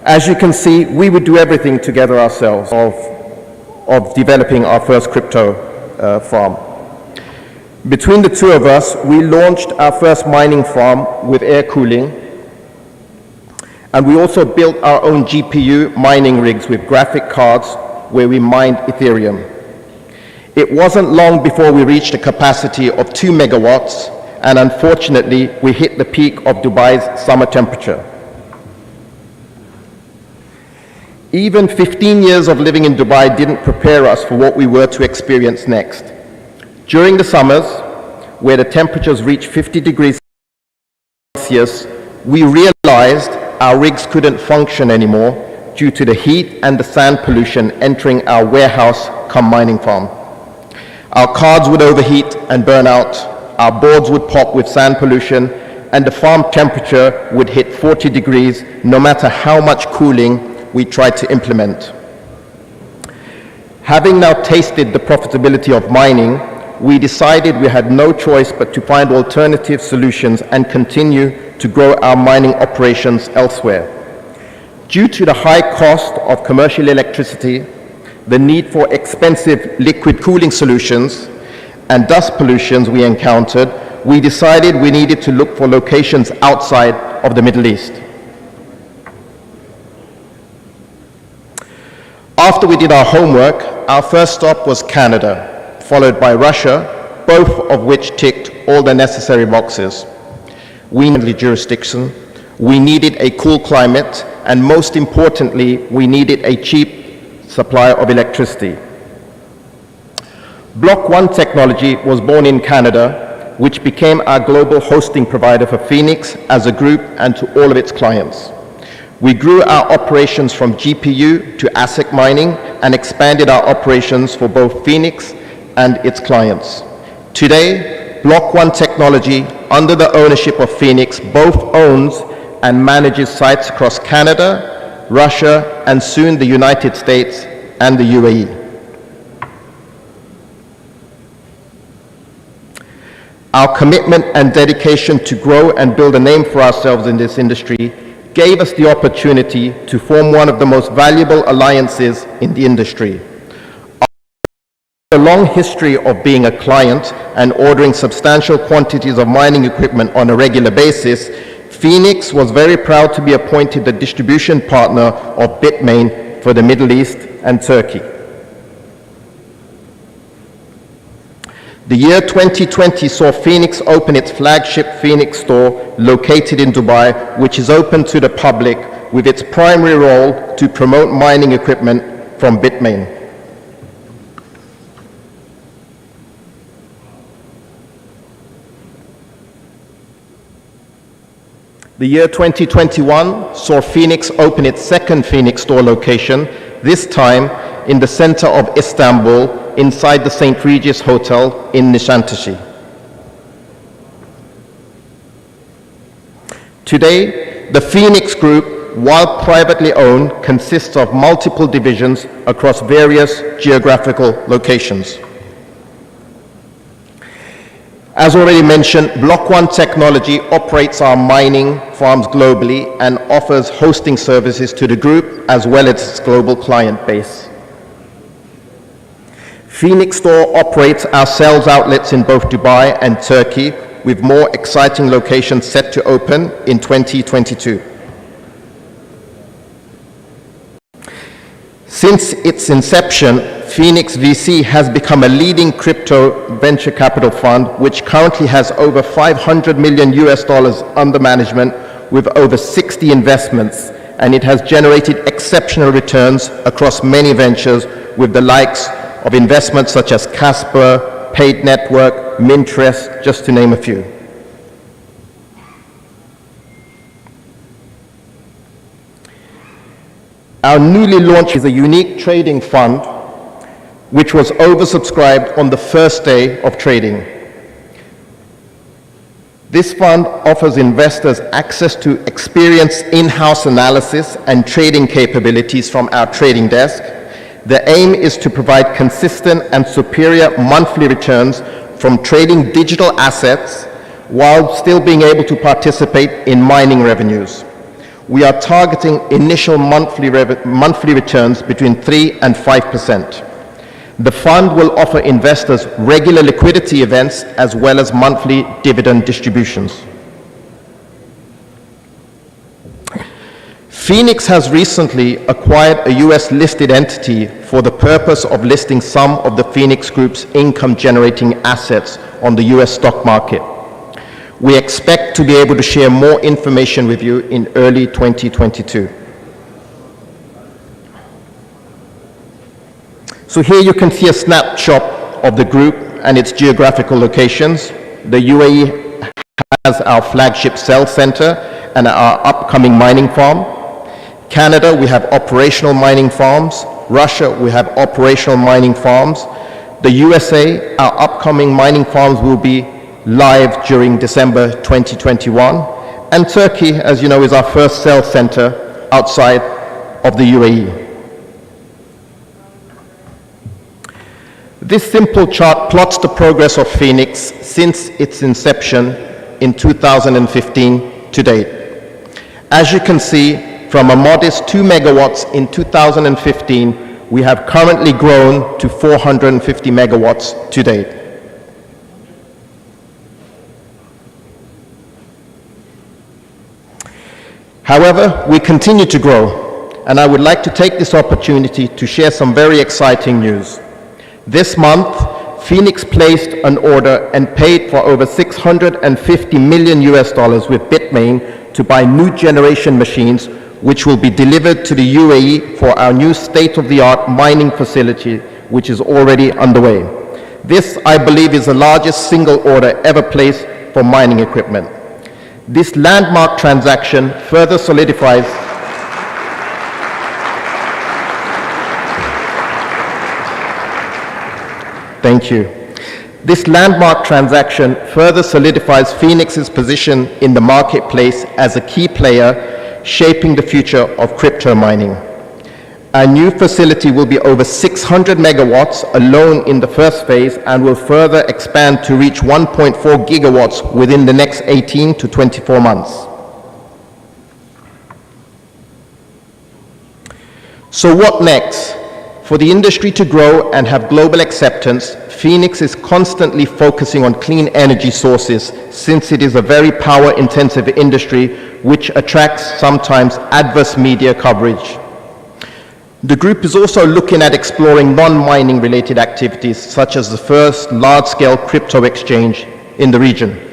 As you can see, we would do everything together ourselves of developing our first crypto farm. Between the two of us, we launched our first mining farm with air cooling, and we also built our own GPU mining rigs with graphic cards where we mined Ethereum. It wasn't long before we reached a capacity of 2 megawatts, and unfortunately, we hit the peak of Dubai's summer temperature. Even 15 years of living in Dubai didn't prepare us for what we were to experience next. During the summers, where the temperatures reached 50 degrees Celsius, we realized our rigs couldn't function anymore due to the heat and the sand pollution entering our warehouse cum mining farm. Our cards would overheat and burn out, our boards would pop with sand pollution, and the farm temperature would hit 40 degrees no matter how much cooling we tried to implement. Having now tasted the profitability of mining, we decided we had no choice but to find alternative solutions and continue to grow our mining operations elsewhere. Due to the high cost of commercial electricity, the need for expensive liquid cooling solutions, and dust pollutions we encountered, we decided we needed to look for locations outside of the Middle East. After we did our homework, our first stop was Canada, followed by Russia, both of which ticked all the necessary boxes. We needed jurisdiction, we needed a cool climate, and most importantly, we needed a cheap supply of electricity. Block 1 technology was born in Canada, which became our global hosting provider for Phoenix as a group and to all of its clients. We grew our operations from GPU to ASIC mining and expanded our operations for both Phoenix and its clients. Today, Block 1 technology, under the ownership of Phoenix, both owns and manages sites across Canada, Russia, and soon the United States and the UAE. Our commitment and dedication to grow and build a name for ourselves in this industry gave us the opportunity to form one of the most valuable alliances in the industry. After a long history of being a client and ordering substantial quantities of mining equipment on a regular basis, Phoenix was very proud to be appointed the distribution partner of Bitmain for the Middle East and Turkey. The year 2020 saw Phoenix open its flagship Phoenix store located in Dubai, which is open to the public with its primary role to promote mining equipment from Bitmain. The year 2021 saw Phoenix open its second Phoenix store location, this time in the center of Istanbul, inside the St. Regis Hotel in Nişantaşı. Today, the Phoenix Group, while privately owned, consists of multiple divisions across various geographical locations. As already mentioned, Block 1 technology operates our mining farms globally and offers hosting services to the group as well as its global client base. Phoenix Store operates our sales outlets in both Dubai and Turkey, with more exciting locations set to open in 2022. Since its inception, Phoenix VC has become a leading crypto venture capital fund, which currently has over $500 million under management with over 60 investments, and it has generated exceptional returns across many ventures with the likes of investments such as Casper, Paid Network, Mintrest, just to name a few. Our newly launched is a unique trading fund which was oversubscribed on the first day of trading. This fund offers investors access to experienced in-house analysis and trading capabilities from our trading desk. The aim is to provide consistent and superior monthly returns from trading digital assets while still being able to participate in mining revenues. We are targeting initial monthly returns between 3 and 5%. The fund will offer investors regular liquidity events as well as monthly dividend distributions. Phoenix has recently acquired a US-listed entity for the purpose of listing some of the Phoenix Group's income-generating assets on the US stock market. We expect to be able to share more information with you in early 2022. So here you can see a snapshot of the group and its geographical locations. The UAE has our flagship sales center and our upcoming mining farm. Canada, we have operational mining farms. Russia, we have operational mining farms. The USA, our upcoming mining farms will be live during December 2021. And Turkey, as you know, is our first sales center outside of the UAE. This simple chart plots the progress of Phoenix since its inception in 2015 to date. As you can see, from a modest 2 megawatts in 2015, we have currently grown to 450 megawatts to date. However, we continue to grow, and I would like to take this opportunity to share some very exciting news. This month, Phoenix placed an order and paid for over $650 million with Bitmain to buy new generation machines, which will be delivered to the UAE for our new state-of-the-art mining facility, which is already underway. This, I believe, is the largest single order ever placed for mining equipment. This landmark transaction further solidifies Thank you. This landmark transaction further solidifies Phoenix's position in the marketplace as a key player shaping the future of crypto mining. Our new facility will be over 600 megawatts alone in the first phase and will further expand to reach 1.4 gigawatts within the next 18 to 24 months. So what next? For the industry to grow and have global acceptance, Phoenix is constantly focusing on clean energy sources since it is a very power-intensive industry which attracts sometimes adverse media coverage. The group is also looking at exploring non-mining related activities such as the first large-scale crypto exchange in the region.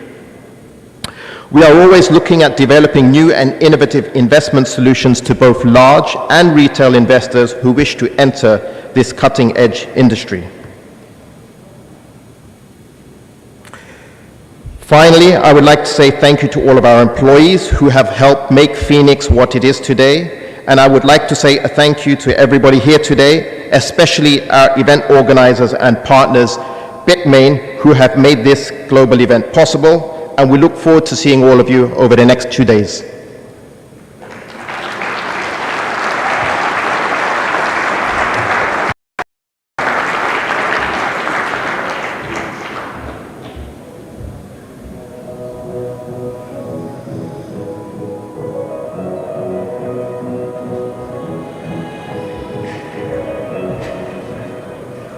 We are always looking at developing new and innovative investment solutions to both large and retail investors who wish to enter this cutting-edge industry. Finally, I would like to say thank you to all of our employees who have helped make Phoenix what it is today. And I would like to say a thank you to everybody here today, especially our event organizers and partners, Bitmain, who have made this global event possible. And we look forward to seeing all of you over the next 2 days.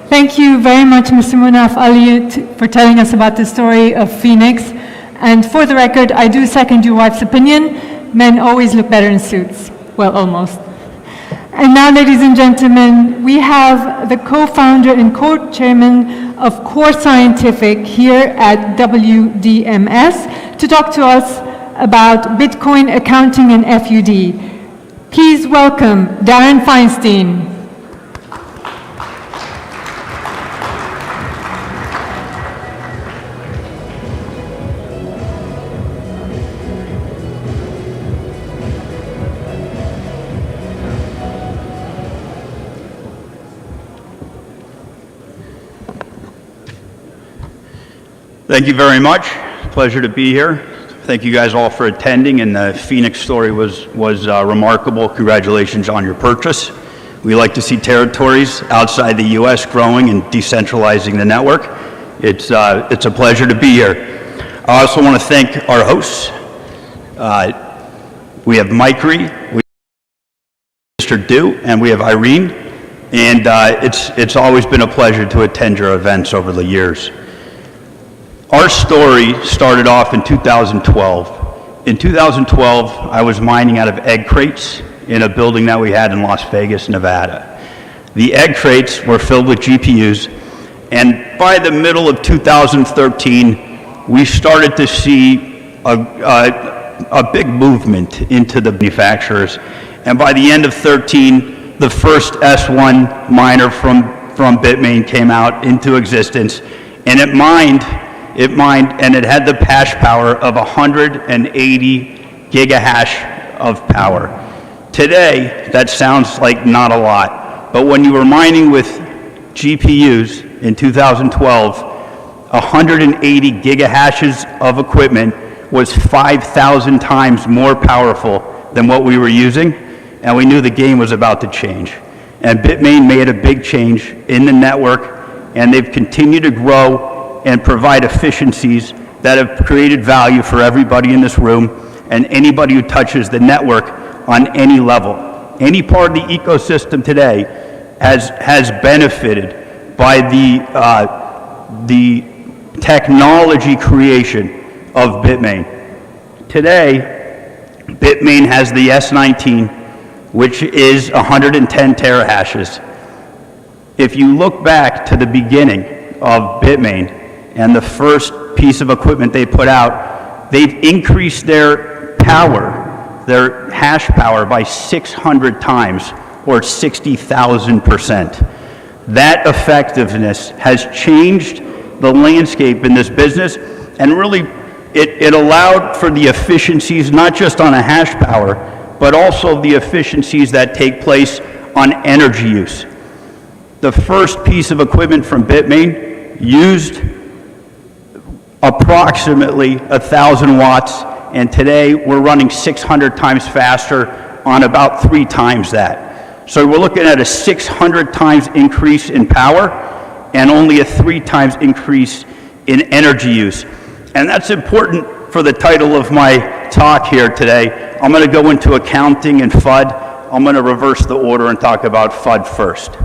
Thank you very much, Mr. Munaf Ali, for telling us about the story of Phoenix. And for the record, I do second your wife's opinion. Men always look better in suits. Well, almost. And now, ladies and gentlemen, we have the co-founder and co-chairman of Core Scientific here at WDMS to talk to us about Bitcoin accounting and FUD. Please welcome Darren Feinstein. Thank you very much. Pleasure to be here. Thank you guys all for attending, and the Phoenix story was remarkable. Congratulations on your purchase. We like to see territories outside the U.S. growing and decentralizing the network. It's a pleasure to be here. I also want to thank our hosts. We have Mikery, we have Mr. Du, and we have Irene. And it's always been a pleasure to attend your events over the years. Our story started off in 2012. In 2012, I was mining out of egg crates in a building that we had in Las Vegas, Nevada. The egg crates were filled with GPUs, and by the middle of 2013, we started to see a big movement into the manufacturers. And by the end of 13, the first S1 miner from Bitmain came out into existence, and it mined, and it had the hash power of 180 gigahash of power. Today, that sounds like not a lot, but when you were mining with GPUs in 2012, 180 gigahashes of equipment was 5,000 times more powerful than what we were using, and we knew the game was about to change. And Bitmain made a big change in the network, and they've continued to grow and provide efficiencies that have created value for everybody in this room and anybody who touches the network on any level. Any part of the ecosystem today has benefited by the technology creation of Bitmain. Today, Bitmain has the S19, which is 110 terahashes. If you look back to the beginning of Bitmain and the first piece of equipment they put out, they've increased their power, their hash power by 600 times, or 60,000%. That effectiveness has changed the landscape in this business, and really it allowed for the efficiencies not just on a hash power, but also the efficiencies that take place on energy use. The first piece of equipment from Bitmain used approximately 1,000 watts, and today we're running 600 times faster on about 3 times that. So we're looking at a 600 times increase in power and only a 3 times increase in energy use. And that's important for the title of my talk here today. I'm going to go into accounting and FUD. I'm going to reverse the order and talk about FUD first.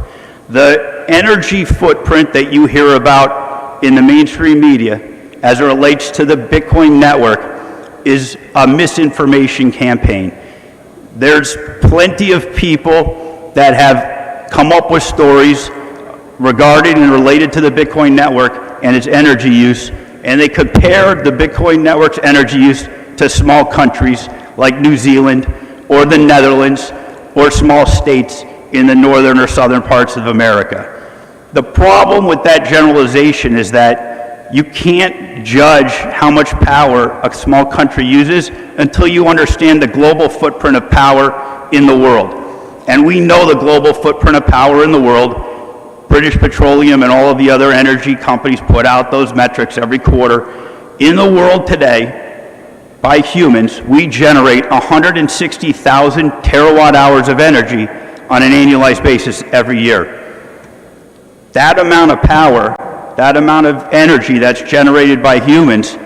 The energy footprint that you hear about in the mainstream media as it relates to the Bitcoin network is a misinformation campaign. There's plenty of people that have come up with stories regarding and related to the Bitcoin network and its energy use, and they compare the Bitcoin network's energy use to small countries like New Zealand or the Netherlands or small states in the northern or southern parts of America. The problem with that generalization is that you can't judge how much power a small country uses until you understand the global footprint of power in the world. And we know the global footprint of power in the world. British Petroleum and all of the other energy companies put out those metrics every quarter. In the world today, by humans, we generate 160,000 terawatt hours of energy on an annualized basis every year. That amount of power, that amount of energy that's generated by humans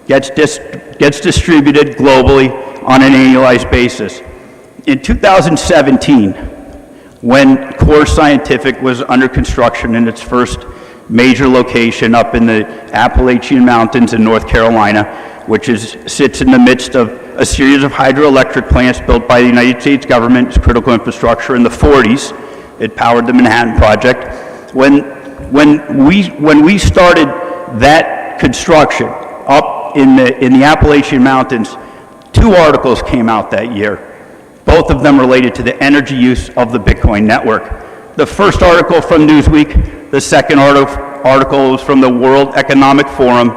gets distributed globally on an annualized basis. In 2017, when Core Scientific was under construction in its first major location up in the Appalachian Mountains in North Carolina, which sits in the midst of a series of hydroelectric plants built by the United States government as critical infrastructure in the 40s. It powered the Manhattan Project. When we started that construction up in the Appalachian Mountains, 2 articles came out that year, both of them related to the energy use of the Bitcoin network. The first article from Newsweek, the second article was from the World Economic Forum,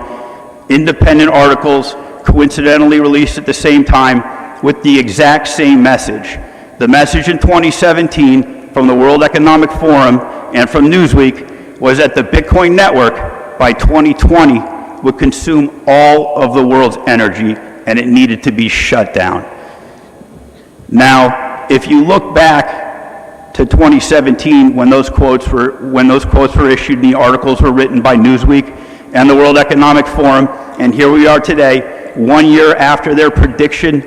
independent articles coincidentally released at the same time with the exact same message. The message in 2017 from the World Economic Forum and from Newsweek was that the Bitcoin network by 2020 would consume all of the world's energy and it needed to be shut down. Now, if you look back to 2017 when those quotes were issued and the articles were written by Newsweek and the World Economic Forum, and here we are today, 1 year after their prediction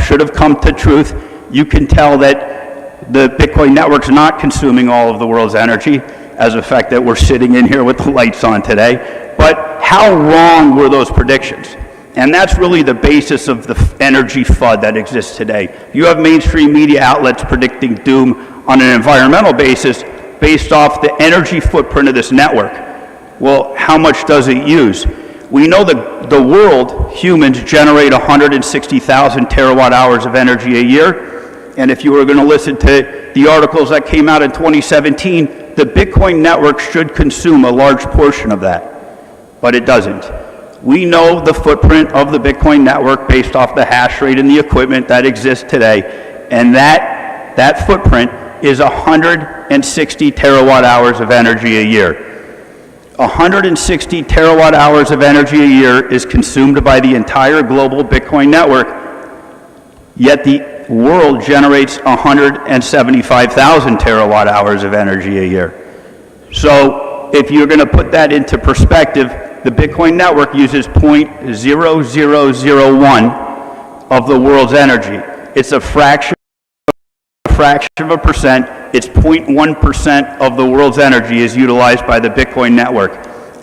should have come to truth, you can tell that the Bitcoin network's not consuming all of the world's energy, as a fact that we're sitting in here with the lights on today. But how wrong were those predictions? And that's really the basis of the energy FUD that exists today. You have mainstream media outlets predicting doom on an environmental basis based off the energy footprint of this network. Well, how much does it use? We know that the world, humans, generate 160,000 terawatt hours of energy a year. And if you were going to listen to the articles that came out in 2017, the Bitcoin network should consume a large portion of that. But it doesn't. We know the footprint of the Bitcoin network based off the hash rate and the equipment that exists today. And that footprint is 160 terawatt hours of energy a year. 160 terawatt hours of energy a year is consumed by the entire global Bitcoin network, yet the world generates 175,000 terawatt hours of energy a year. So if you're going to put that into perspective, the Bitcoin network uses 0.0001 of the world's energy. It's a fraction of a percent. It's 0.1% of the world's energy is utilized by the Bitcoin network.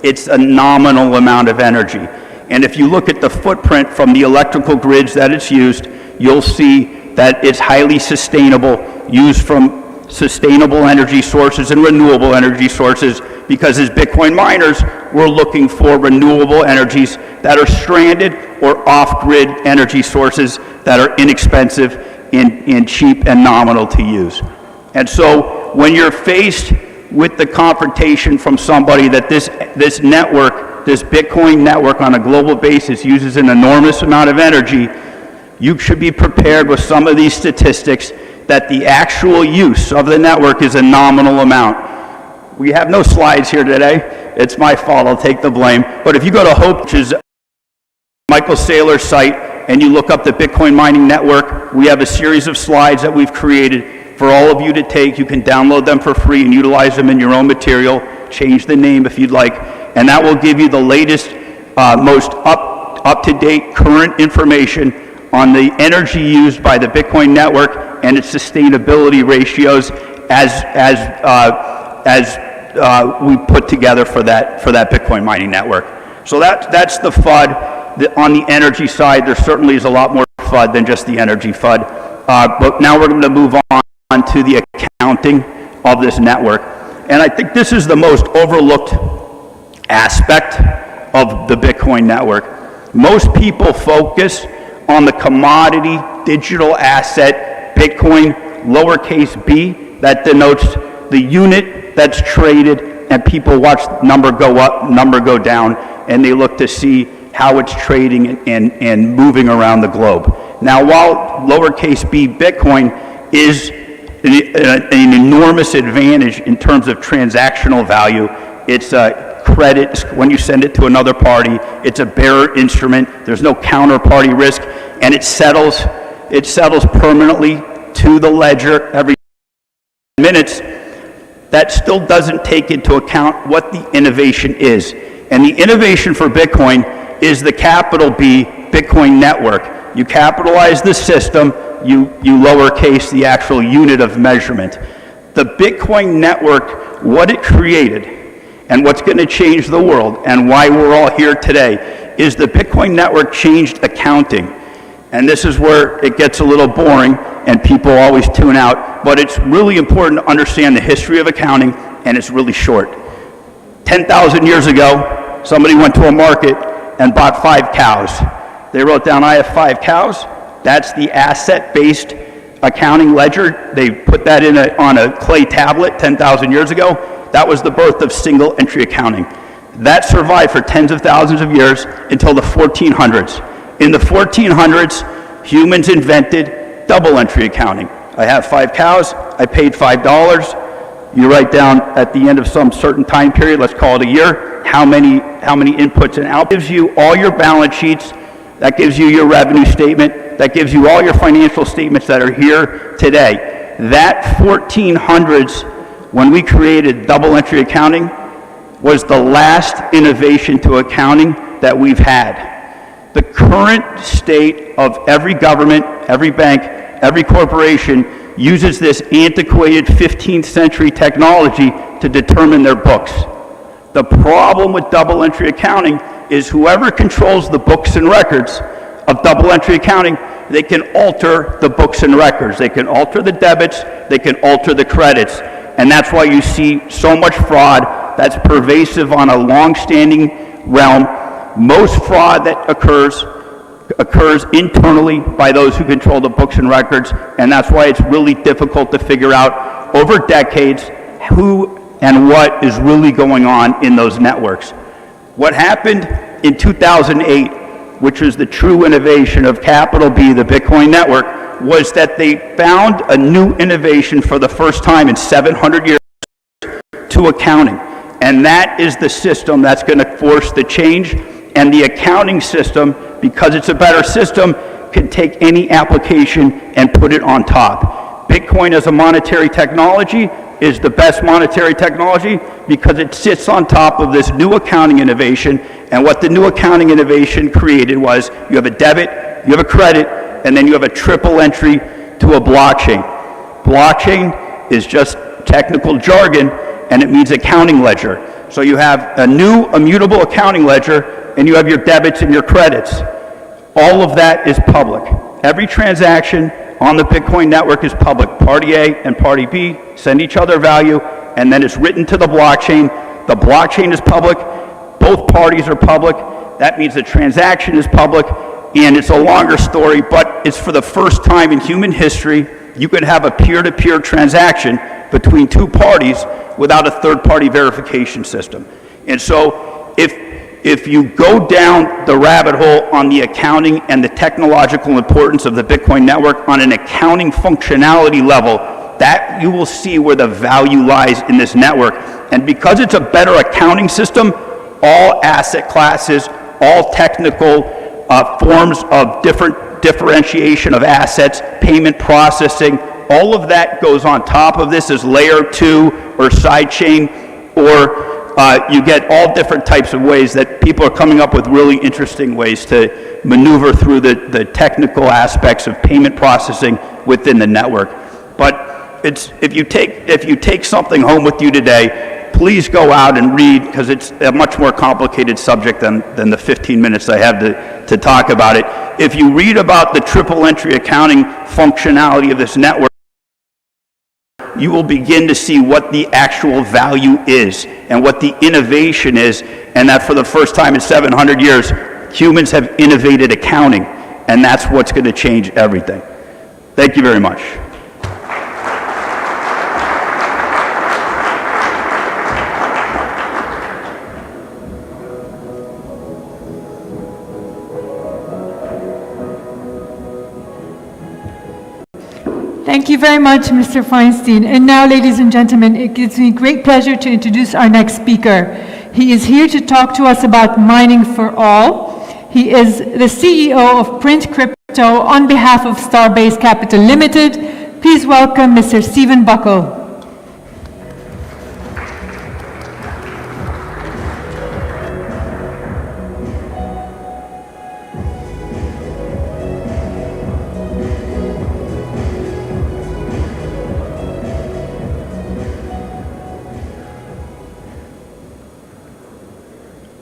It's a nominal amount of energy. And if you look at the footprint from the electrical grids that it's used, you'll see that it's highly sustainable, used from sustainable energy sources and renewable energy sources, because as Bitcoin miners, we're looking for renewable energies that are stranded or off-grid energy sources that are inexpensive and cheap and nominal to use. And so when you're faced with the confrontation from somebody that this network, this Bitcoin network on a global basis uses an enormous amount of energy, you should be prepared with some of these statistics that the actual use of the network is a nominal amount. We have no slides here today. It's my fault, I'll take the blame. But if you go to Hope, which is Michael Saylor's site, and you look up the Bitcoin mining network, we have a series of slides that we've created for all of you to take. You can download them for free and utilize them in your own material. Change the name if you'd like. And that will give you the latest, most up-to-date current information on the energy used by the Bitcoin network and its sustainability ratios as we put together for that Bitcoin mining network. So that's the FUD. On the energy side, there certainly is a lot more FUD than just the energy FUD. But now we're going to move on to the accounting of this network. And I think this is the most overlooked aspect of the Bitcoin network. Most people focus on the commodity digital asset Bitcoin, lowercase b, that denotes the unit that's traded, and people watch number go up, number go down, and they look to see how it's trading and moving around the globe. Now, while lowercase b Bitcoin is an enormous advantage in terms of transactional value, it's a credit when you send it to another party. It's a bearer instrument. There's no counterparty risk, and it settles permanently to the ledger every minutes. That still doesn't take into account what the innovation is. And the innovation for Bitcoin is the capital B Bitcoin network. You capitalize the system, you lowercase the actual unit of measurement. The Bitcoin network, what it created, and what's going to change the world, and why we're all here today, is the Bitcoin network changed accounting. And this is where it gets a little boring, and people always tune out, but it's really important to understand the history of accounting, and it's really short. 10,000 years ago, somebody went to a market and bought 5 cows. They wrote down, I have 5 cows. That's the asset-based accounting ledger. They put that on a clay tablet 10,000 years ago. That was the birth of single entry accounting. That survived for tens of thousands of years until the 1400s. In the 1400s, humans invented double entry accounting. I have 5 cows, I paid $5. You write down at the end of some certain time period, let's call it a year, how many inputs and outputs. Gives you all your balance sheets, that gives you your revenue statement, that gives you all your financial statements that are here today. That 1400s, when we created double entry accounting, was the last innovation to accounting that we've had. The current state of every government, every bank, every corporation uses this antiquated 15th century technology to determine their books. The problem with double entry accounting is whoever controls the books and records of double entry accounting, they can alter the books and records. They can alter the debits, they can alter the credits. And that's why you see so much fraud that's pervasive on a long-standing realm. Most fraud that occurs internally by those who control the books and records, and that's why it's really difficult to figure out over decades who and what is really going on in those networks. What happened in 2008, which was the true innovation of capital B, the Bitcoin network, was that they found a new innovation for the first time in 700 years to accounting. And that is the system that's going to force the change. And the accounting system, because it's a better system, can take any application and put it on top. Bitcoin as a monetary technology is the best monetary technology because it sits on top of this new accounting innovation. And what the new accounting innovation created was you have a debit, you have a credit, and then you have a triple entry to a blockchain. Blockchain is just technical jargon, and it means accounting ledger. So you have a new immutable accounting ledger, and you have your debits and your credits. All of that is public. Every transaction on the Bitcoin network is public. Party A and Party B send each other value, and then it's written to the blockchain. The blockchain is public. Both parties are public. That means the transaction is public, and it's a longer story, but it's for the first time in human history you could have a peer-to-peer transaction between two parties without a third-party verification system. And so if you go down the rabbit hole on the accounting and the technological importance of the Bitcoin network on an accounting functionality level, that you will see where the value lies in this network. And because it's a better accounting system, all asset classes, all technical forms of differentiation of assets, payment processing, all of that goes on top of this as layer 2 or sidechain, or you get all different types of ways that people are coming up with really interesting ways to maneuver through the technical aspects of payment processing within the network. But if you take something home with you today, please go out and read, because it's a much more complicated subject than the 15 minutes I have to talk about it. If you read about the triple entry accounting functionality of this network, you will begin to see what the actual value is and what the innovation is, and that for the first time in 700 years, humans have innovated accounting, and that's what's going to change everything. Thank you very much. Thank you very much, Mr. Feinstein. And now, ladies and gentlemen, it gives me great pleasure to introduce our next speaker. He is here to talk to us about mining for all. He is the CEO of Print Crypto on behalf of Starbase Capital Limited. Please welcome Mr. Stephen Buckle.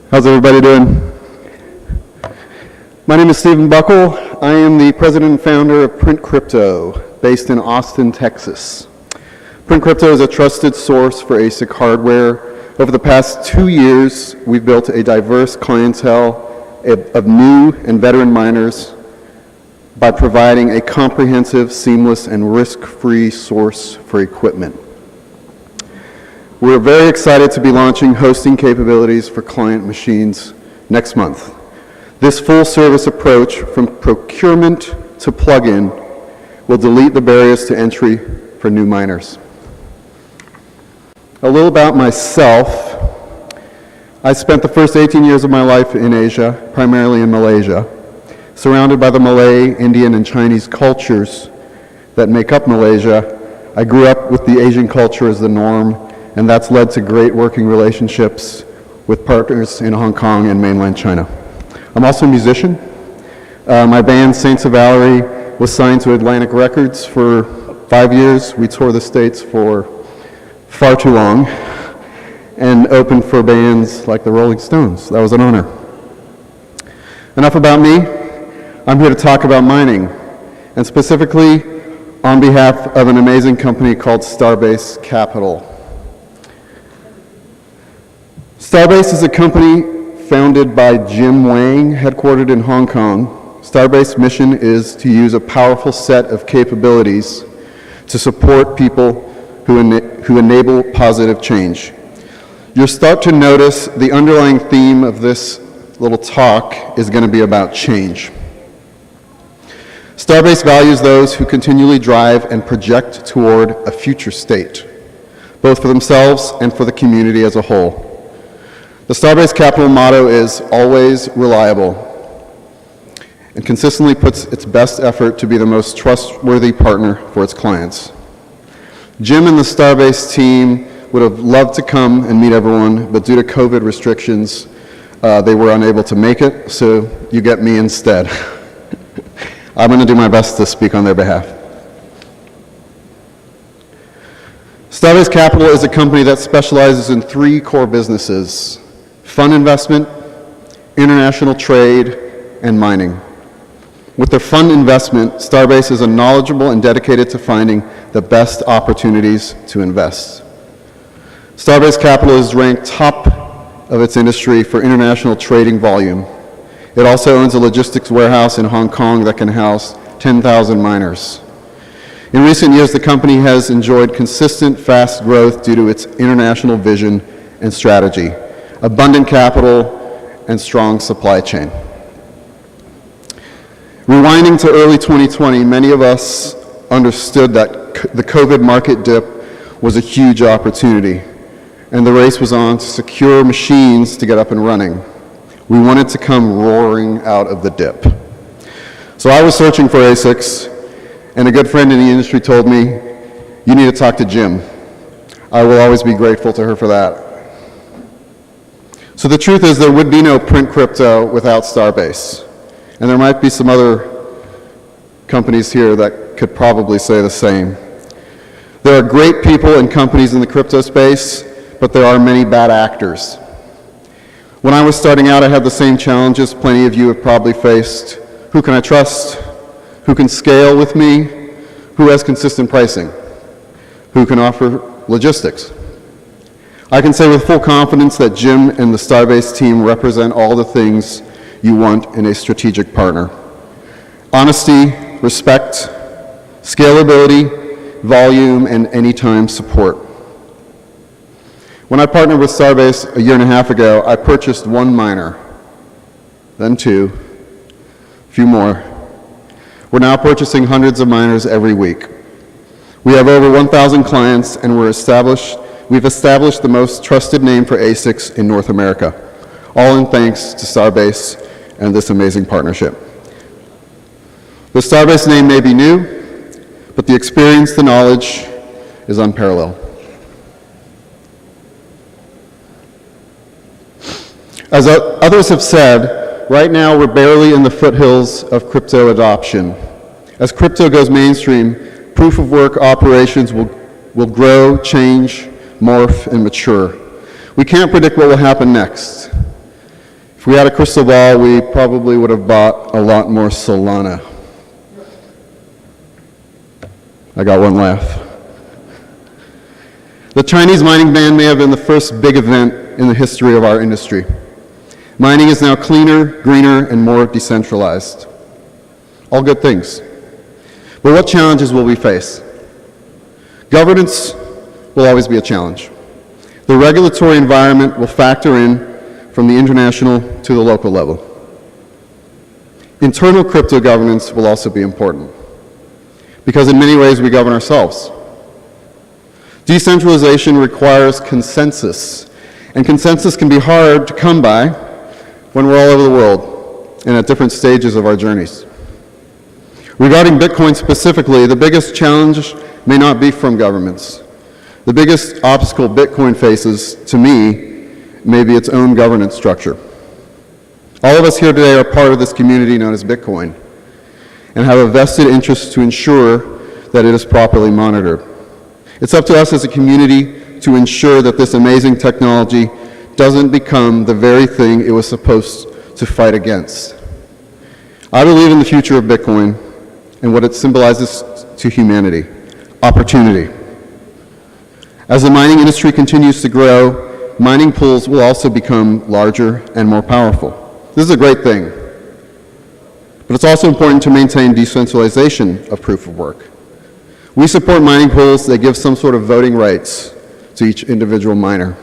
How's everybody doing? My name is Stephen Buckle. I am the president and founder of Print Crypto, based in Austin, Texas. Print Crypto is a trusted source for ASIC hardware. Over the past 2 years, we've built a diverse clientele of new and veteran miners by providing a comprehensive, seamless, and risk-free source for equipment. We're very excited to be launching hosting capabilities for client machines next month. This full-service approach from procurement to plug-in will delete the barriers to entry for new miners. A little about myself. I spent the first 18 years of my life in Asia, primarily in Malaysia, surrounded by the Malay, Indian, and Chinese cultures that make up Malaysia. I grew up with the Asian culture as the norm, and that's led to great working relationships with partners in Hong Kong and mainland China. I'm also a musician. My band, Saints of Valerie, was signed to Atlantic Records for 5 years. We toured the States for far too long and opened for bands like the Rolling Stones. That was an honor. Enough about me. I'm here to talk about mining, and specifically on behalf of an amazing company called Starbase Capital. Starbase is a company founded by Jim Wang, headquartered in Hong Kong. Starbase's mission is to use a powerful set of capabilities to support people who enable positive change. You'll start to notice the underlying theme of this little talk is going to be about change. Starbase values those who continually drive and project toward a future state, both for themselves and for the community as a whole. The Starbase Capital motto is always reliable and consistently puts its best effort to be the most trustworthy partner for its clients. Jim and the Starbase team would have loved to come and meet everyone, but due to COVID restrictions, they were unable to make it, so you get me instead. I'm going to do my best to speak on their behalf. Starbase Capital is a company that specializes in 3 core businesses: fund investment, international trade, and mining. With their fund investment, Starbase is knowledgeable and dedicated to finding the best opportunities to invest. Starbase Capital is ranked top of its industry for international trading volume. It also owns a logistics warehouse in Hong Kong that can house 10,000 miners. In recent years, the company has enjoyed consistent, fast growth due to its international vision and strategy, abundant capital, and strong supply chain. Rewinding to early 2020, many of us understood that the COVID market dip was a huge opportunity, and the race was on to secure machines to get up and running. We wanted to come roaring out of the dip. So I was searching for ASICs, and a good friend in the industry told me, "You need to talk to Jim." I will always be grateful to her for that. So the truth is there would be no print crypto without Starbase. And there might be some other companies here that could probably say the same. There are great people and companies in the crypto space, but there are many bad actors. When I was starting out, I had the same challenges plenty of you have probably faced. Who can I trust? Who can scale with me? Who has consistent pricing? Who can offer logistics? I can say with full confidence that Jim and the Starbase team represent all the things you want in a strategic partner. Honesty, respect, scalability, volume, and anytime support. When I partnered with Starbase a year and a half ago, I purchased one miner, then two, a few more. We're now purchasing hundreds of miners every week. We have over 1,000 clients, and we've established the most trusted name for ASICs in North America, all in thanks to Starbase and this amazing partnership. The Starbase name may be new, but the experience, the knowledge is unparalleled. As others have said, right now we're barely in the foothills of crypto adoption. As crypto goes mainstream, proof of work operations will grow, change, morph, and mature. We can't predict what will happen next. If we had a crystal ball, we probably would have bought a lot more Solana. I got one laugh. The Chinese mining ban may have been the first big event in the history of our industry. Mining is now cleaner, greener, and more decentralized. All good things. But what challenges will we face? Governance will always be a challenge. The regulatory environment will factor in from the international to the local level. Internal crypto governance will also be important, because in many ways we govern ourselves. Decentralization requires consensus, and consensus can be hard to come by when we're all over the world and at different stages of our journeys. Regarding Bitcoin specifically, the biggest challenge may not be from governments. The biggest obstacle Bitcoin faces, to me, may be its own governance structure. All of us here today are part of this community known as Bitcoin and have a vested interest to ensure that it is properly monitored. It's up to us as a community to ensure that this amazing technology doesn't become the very thing it was supposed to fight against. I believe in the future of Bitcoin and what it symbolizes to humanity: opportunity. As the mining industry continues to grow, mining pools will also become larger and more powerful. This is a great thing, but it's also important to maintain decentralization of proof of work. We support mining pools that give some sort of voting rights to each individual miner.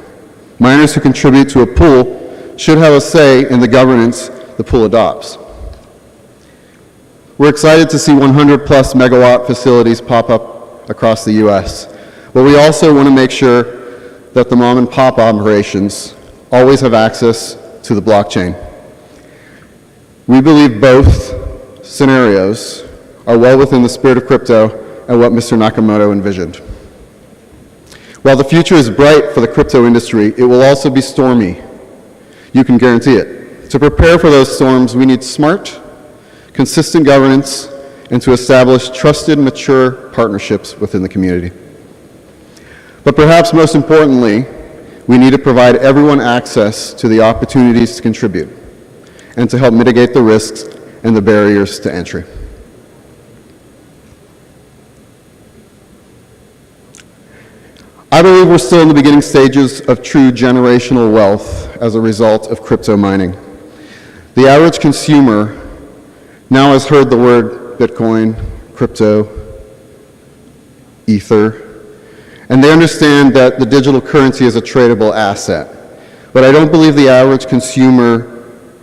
Miners who contribute to a pool should have a say in the governance the pool adopts. We're excited to see 100 plus megawatt facilities pop up across the US, but we also want to make sure that the mom and pop operations always have access to the blockchain. We believe both scenarios are well within the spirit of crypto and what Mr. Nakamoto envisioned. While the future is bright for the crypto industry, it will also be stormy. You can guarantee it. To prepare for those storms, we need smart, consistent governance, and to establish trusted, mature partnerships within the community. But perhaps most importantly, we need to provide everyone access to the opportunities to contribute and to help mitigate the risks and the barriers to entry. I believe we're still in the beginning stages of true generational wealth as a result of crypto mining. The average consumer now has heard the word Bitcoin, crypto, Ether, and they understand that the digital currency is a tradable asset. But I don't believe the average consumer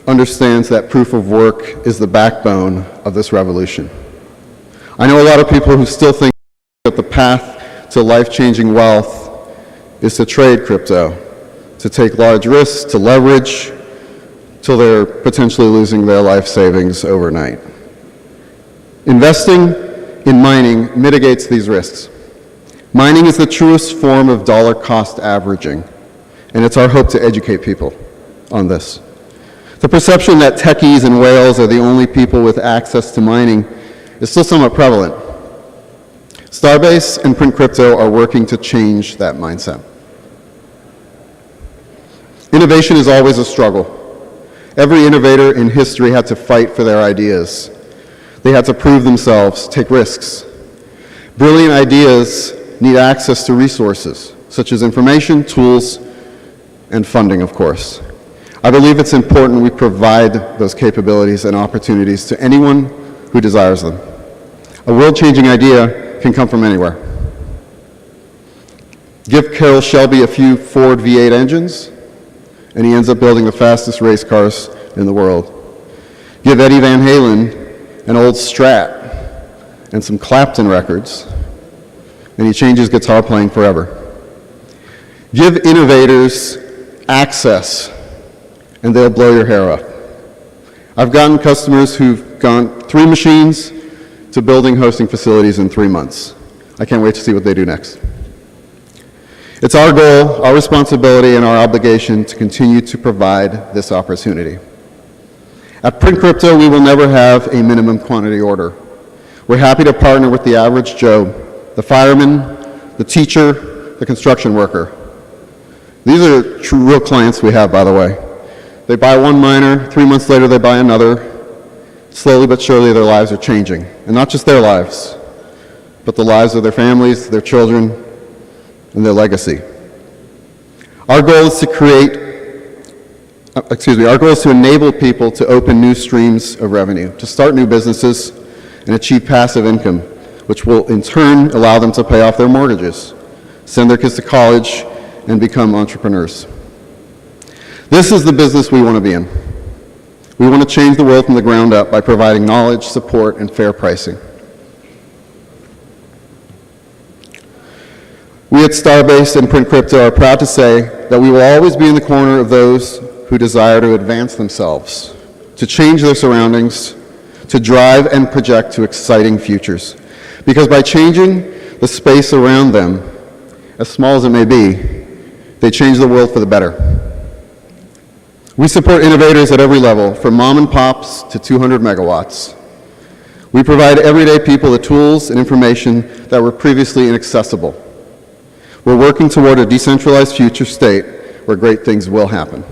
understands that proof of work is the backbone of this revolution. I know a lot of people who still think that the path to life-changing wealth is to trade crypto, to take large risks, to leverage, till they're potentially losing their life savings overnight. Investing in mining mitigates these risks. Mining is the truest form of dollar cost averaging, and it's our hope to educate people on this. The perception that techies and whales are the only people with access to mining is still somewhat prevalent. Starbase and Print Crypto are working to change that mindset. Innovation is always a struggle. Every innovator in history had to fight for their ideas. They had to prove themselves, take risks. Brilliant ideas need access to resources, such as information, tools, and funding, of course. I believe it's important we provide those capabilities and opportunities to anyone who desires them. A world-changing idea can come from anywhere. Give Carroll Shelby a few Ford V8 engines, and he ends up building the fastest race cars in the world. Give Eddie Van Halen an old Strat and some Clapton records, and he changes guitar playing forever. Give innovators access, and they'll blow your hair up. I've gotten customers who've gone 3 machines to building hosting facilities in 3 months. I can't wait to see what they do next. It's our goal, our responsibility, and our obligation to continue to provide this opportunity. At Print Crypto, we will never have a minimum quantity order. We're happy to partner with the average Joe, the fireman, the teacher, the construction worker. These are true real clients we have, by the way. They buy one miner, 3 months later they buy another. Slowly but surely their lives are changing. And not just their lives, but the lives of their families, their children, and their legacy. Our goal is to enable people to open new streams of revenue, to start new businesses, and achieve passive income, which will in turn allow them to pay off their mortgages, send their kids to college, and become entrepreneurs. This is the business we want to be in. We want to change the world from the ground up by providing knowledge, support, and fair pricing. We at Starbase and Print Crypto are proud to say that we will always be in the corner of those who desire to advance themselves, to change their surroundings, to drive and project to exciting futures. Because by changing the space around them, as small as it may be, they change the world for the better. We support innovators at every level, from mom and pops to 200 megawatts. We provide everyday people the tools and information that were previously inaccessible. We're working toward a decentralized future state where great things will happen.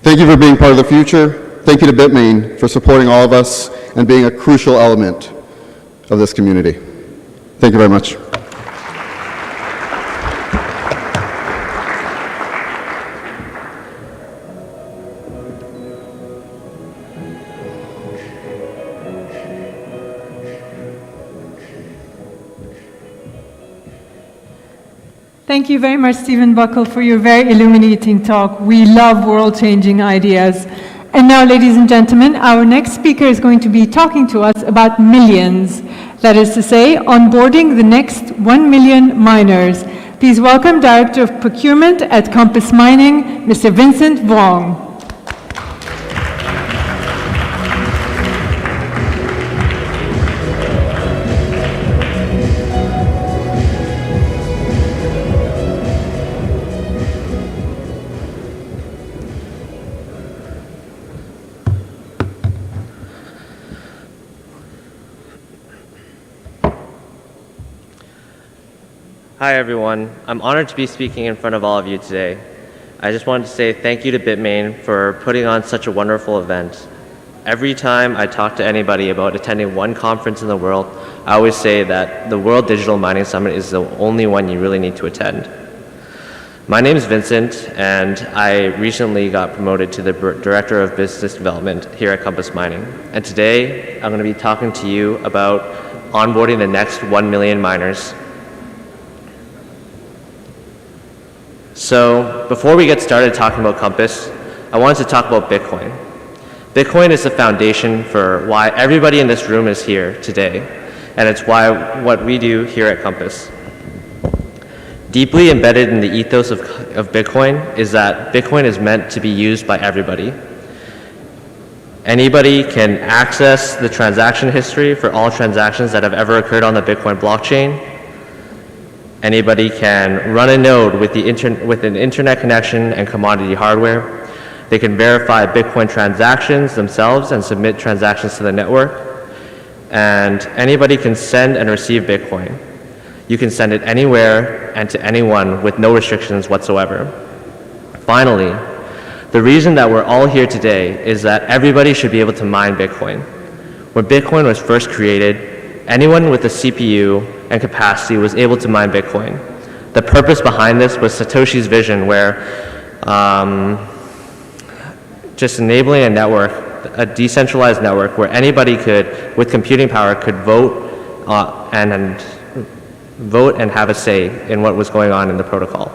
Thank you for being part of the future. Thank you to Bitmain for supporting all of us and being a crucial element of this community. Thank you very much. Thank you very much, Stephen Buckle, for your very illuminating talk. We love world-changing ideas. And now, ladies and gentlemen, our next speaker is going to be talking to us about millions. That is to say, onboarding the next 1 million miners. Please welcome Director of Procurement at Compass Mining, Mr. Vincent Vuong. Hi everyone, I'm honored to be speaking in front of all of you today. I just wanted to say thank you to Bitmain for putting on such a wonderful event. Every time I talk to anybody about attending one conference in the world, I always say that the World Digital Mining Summit is the only one you really need to attend. My name is Vincent, and I recently got promoted to the Director of Business Development here at Compass Mining. And today, I'm going to be talking to you about onboarding the next 1 million miners. So, before we get started talking about Compass, I wanted to talk about Bitcoin. Bitcoin is the foundation for why everybody in this room is here today, and it's why what we do here at Compass. Deeply embedded in the ethos of Bitcoin is that Bitcoin is meant to be used by everybody. Anybody can access the transaction history for all transactions that have ever occurred on the Bitcoin blockchain. Anybody can run a node with an internet connection and commodity hardware. They can verify Bitcoin transactions themselves and submit transactions to the network. And anybody can send and receive Bitcoin. You can send it anywhere and to anyone with no restrictions whatsoever. Finally, the reason that we're all here today is that everybody should be able to mine Bitcoin. When Bitcoin was first created, anyone with a CPU and capacity was able to mine Bitcoin. The purpose behind this was Satoshi's vision, where just enabling a network, a decentralized network, where anybody could, with computing power, could vote and have a say in what was going on in the protocol.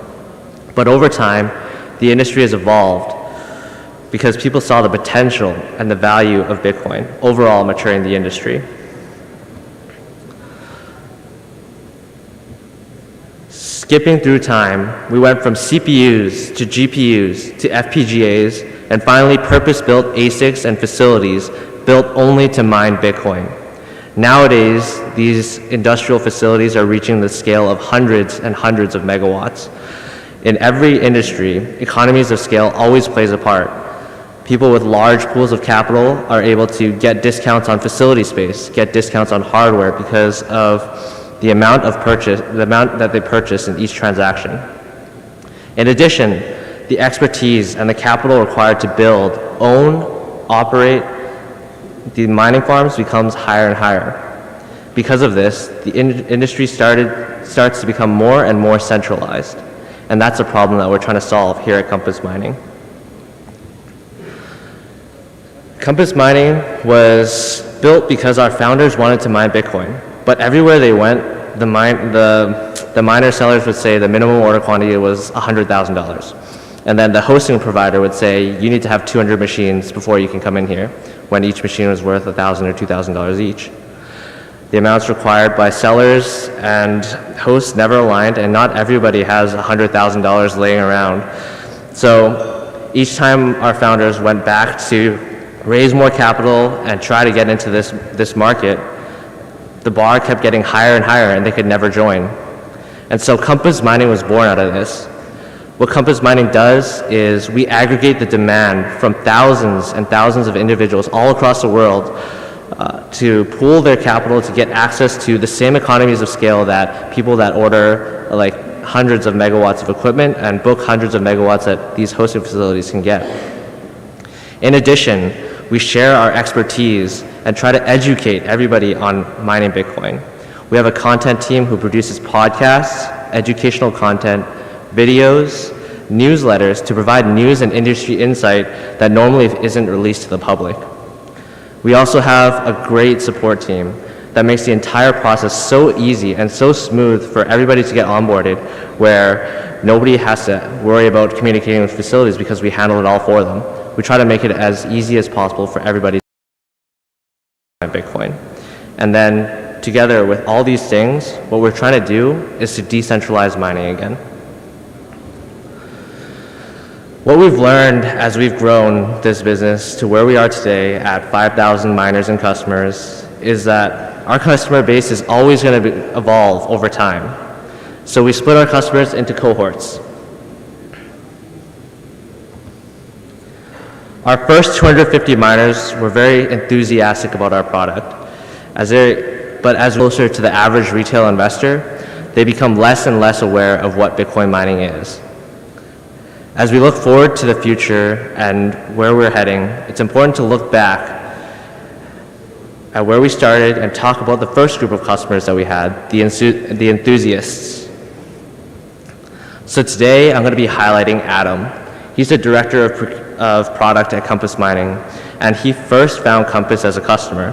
But over time, the industry has evolved because people saw the potential and the value of Bitcoin, overall maturing the industry. Skipping through time, we went from CPUs to GPUs to FPGAs, and finally purpose-built ASICs and facilities built only to mine Bitcoin. Nowadays, these industrial facilities are reaching the scale of hundreds and hundreds of megawatts. In every industry, economies of scale always plays a part. People with large pools of capital are able to get discounts on facility space, get discounts on hardware because of the amount that they purchase in each transaction. In addition, the expertise and the capital required to build, own, operate the mining farms becomes higher and higher. Because of this, the industry starts to become more and more centralized. And that's a problem that we're trying to solve here at Compass Mining. Compass Mining was built because our founders wanted to mine Bitcoin. But everywhere they went, the miner sellers would say the minimum order quantity was $100,000. And then the hosting provider would say, you need to have 200 machines before you can come in here, when each machine was worth $1,000 or $2,000 each. The amounts required by sellers and hosts never aligned, and not everybody has $100,000 laying around. So each time our founders went back to raise more capital and try to get into this market, the bar kept getting higher and higher, and they could never join. And so Compass Mining was born out of this. What Compass Mining does is we aggregate the demand from thousands and thousands of individuals all across the world to pool their capital to get access to the same economies of scale that people that order like hundreds of megawatts of equipment and book hundreds of megawatts that these hosting facilities can get. In addition, we share our expertise and try to educate everybody on mining Bitcoin. We have a content team who produces podcasts, educational content, videos, newsletters to provide news and industry insight that normally isn't released to the public. We also have a great support team that makes the entire process so easy and so smooth for everybody to get onboarded, where nobody has to worry about communicating with facilities because we handle it all for them. We try to make it as easy as possible for everybody to mine Bitcoin. And then together with all these things, what we're trying to do is to decentralize mining again. What we've learned as we've grown this business to where we are today at 5,000 miners and customers is that our customer base is always going to evolve over time. So we split our customers into cohorts. Our first 250 miners were very enthusiastic about our product. But as closer to the average retail investor, they become less and less aware of what Bitcoin mining is. As we look forward to the future and where we're heading, it's important to look back at where we started and talk about the first group of customers that we had, the enthusiasts. So today I'm going to be highlighting Adam. He's the director of product at Compass Mining, and he first found Compass as a customer.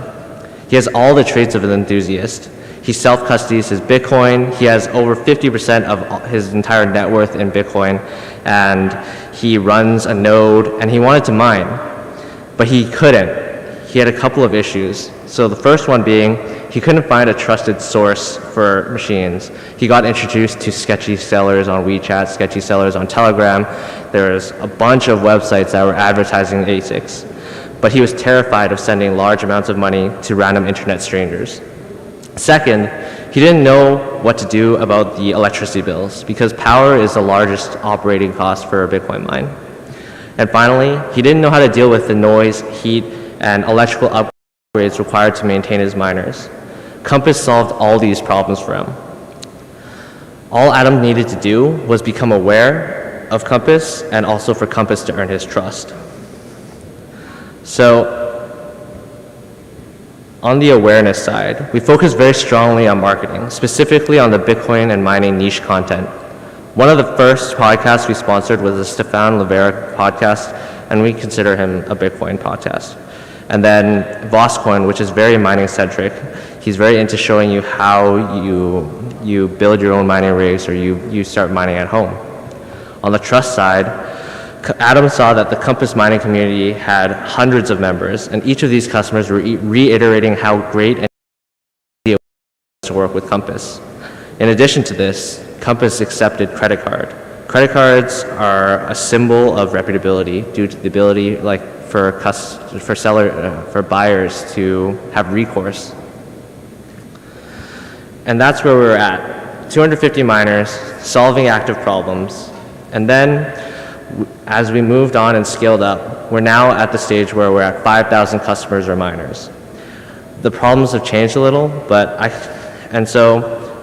He has all the traits of an enthusiast. He self-custodies his Bitcoin. He has over 50% of his entire net worth in Bitcoin, and he runs a node, and he wanted to mine, but he couldn't. He had a couple of issues. So the first one being, he couldn't find a trusted source for machines. He got introduced to sketchy sellers on WeChat, sketchy sellers on Telegram. There's a bunch of websites that were advertising ASICs, but he was terrified of sending large amounts of money to random internet strangers. Second, he didn't know what to do about the electricity bills because power is the largest operating cost for a Bitcoin mine. And finally, he didn't know how to deal with the noise, heat, and electrical upgrades required to maintain his miners. Compass solved all these problems for him. All Adam needed to do was become aware of Compass and also for Compass to earn his trust. So, on the awareness side, we focus very strongly on marketing, specifically on the Bitcoin and mining niche content. One of the first podcasts we sponsored was the Stefan Livera podcast, and we consider him a Bitcoin podcast. And then Voscoin, which is very mining centric. He's very into showing you how you build your own mining rigs or you start mining at home. On the trust side, Adam saw that the Compass mining community had hundreds of members, and each of these customers were reiterating how great and easy it was to work with Compass. In addition to this, Compass accepted credit card. Credit cards are a symbol of reputability due to the ability, for buyers to have recourse. And that's where we're at. 250 miners, solving active problems. And then, as we moved on and scaled up, we're now at the stage where we're at 5,000 customers or miners. The problems have changed a little,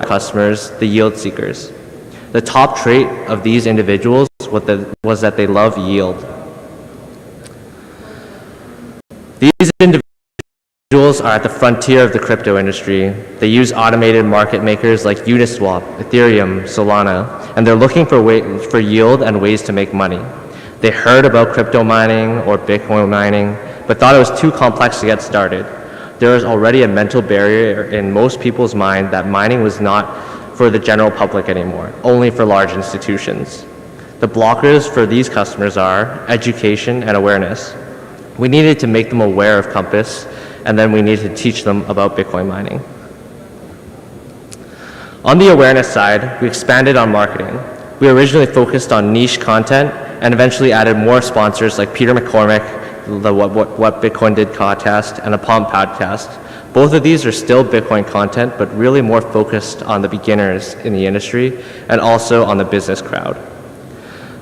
customers, the yield seekers. The top trait of these individuals was that they love yield. These individuals are at the frontier of the crypto industry. They use automated market makers like Uniswap, Ethereum, Solana, and they're looking for yield and ways to make money. They heard about crypto mining or Bitcoin mining, but thought it was too complex to get started. There is already a mental barrier in most people's mind that mining was not for the general public anymore, only for large institutions. The blockers for these customers are education and awareness. We needed to make them aware of Compass, and then we needed to teach them about Bitcoin mining. On the awareness side, we expanded on marketing. We originally focused on niche content and eventually added more sponsors like Peter McCormick, the What Bitcoin Did podcast, and a Pomp podcast. Both of these are still Bitcoin content, but really more focused on the beginners in the industry and also on the business crowd.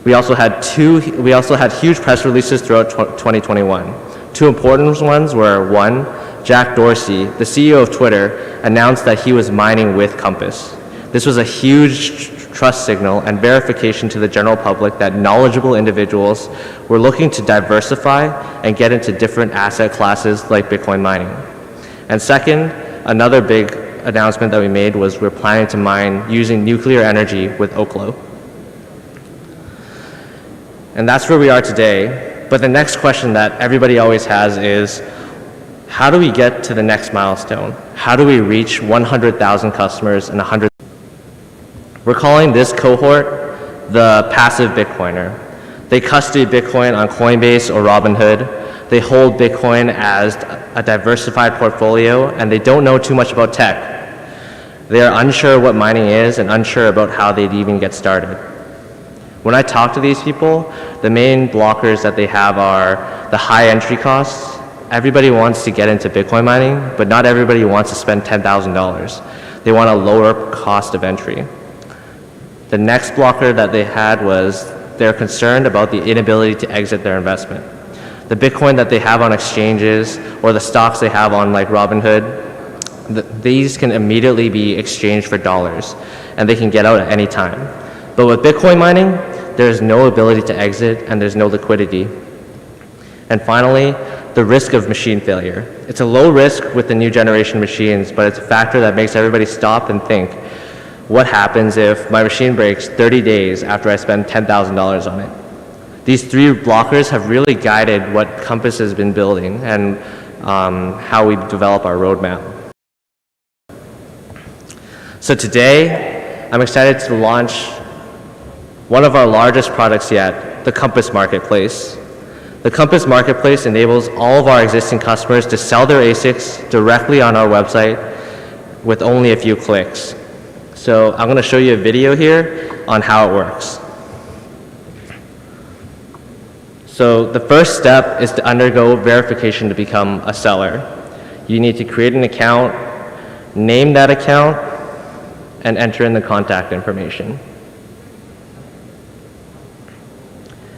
We also had huge press releases throughout 2021. Two important ones were, one, Jack Dorsey, the CEO of Twitter, announced that he was mining with Compass. This was a huge trust signal and verification to the general public that knowledgeable individuals were looking to diversify and get into different asset classes like Bitcoin mining. And second, another big announcement that we made was we're planning to mine using nuclear energy with Oklo. And that's where we are today. But the next question that everybody always has is, how do we get to the next milestone? How do we reach 100,000 customers and 100? We're calling this cohort the passive Bitcoiner. They custody Bitcoin on Coinbase or Robinhood. They hold Bitcoin as a diversified portfolio, and they don't know too much about tech. They are unsure what mining is and unsure about how they'd even get started. When I talk to these people, the main blockers that they have are the high entry costs. Everybody wants to get into Bitcoin mining, but not everybody wants to spend $10,000. They want a lower cost of entry. The next blocker that they had was they're concerned about the inability to exit their investment. The Bitcoin that they have on exchanges or the stocks they have on like Robinhood, these can immediately be exchanged for dollars and they can get out at any time. But with Bitcoin mining, there's no ability to exit and there's no liquidity. And finally, the risk of machine failure. It's a low risk with the new generation machines, but it's a factor that makes everybody stop and think, what happens if my machine breaks 30 days after I spend $10,000 on it? These three blockers have really guided what Compass has been building and how we develop our roadmap. So today, I'm excited to launch one of our largest products yet, the Compass Marketplace. The Compass Marketplace enables all of our existing customers to sell their ASICs directly on our website with only a few clicks. So I'm going to show you a video here on how it works. So the first step is to undergo verification to become a seller. You need to create an account, name that account, and enter in the contact information.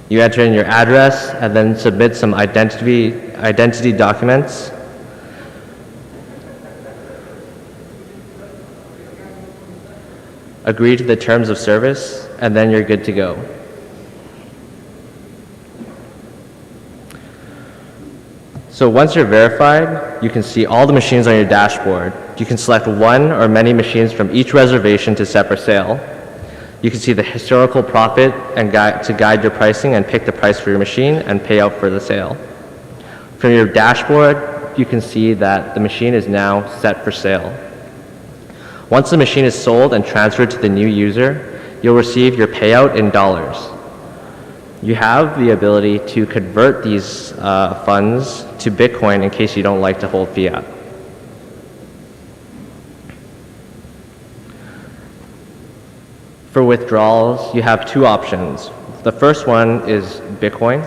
You enter in your address and then submit some identity documents. Agree to the terms of service, and then you're good to go. So once you're verified, you can see all the machines on your dashboard. You can select one or many machines from each reservation to set for sale. You can see the historical profit and to guide your pricing and pick the price for your machine and pay out for the sale. From your dashboard, you can see that the machine is now set for sale. Once the machine is sold and transferred to the new user, you'll receive your payout in dollars. You have the ability to convert these funds to Bitcoin in case you don't like to hold fiat. For withdrawals, you have two options. The first one is Bitcoin.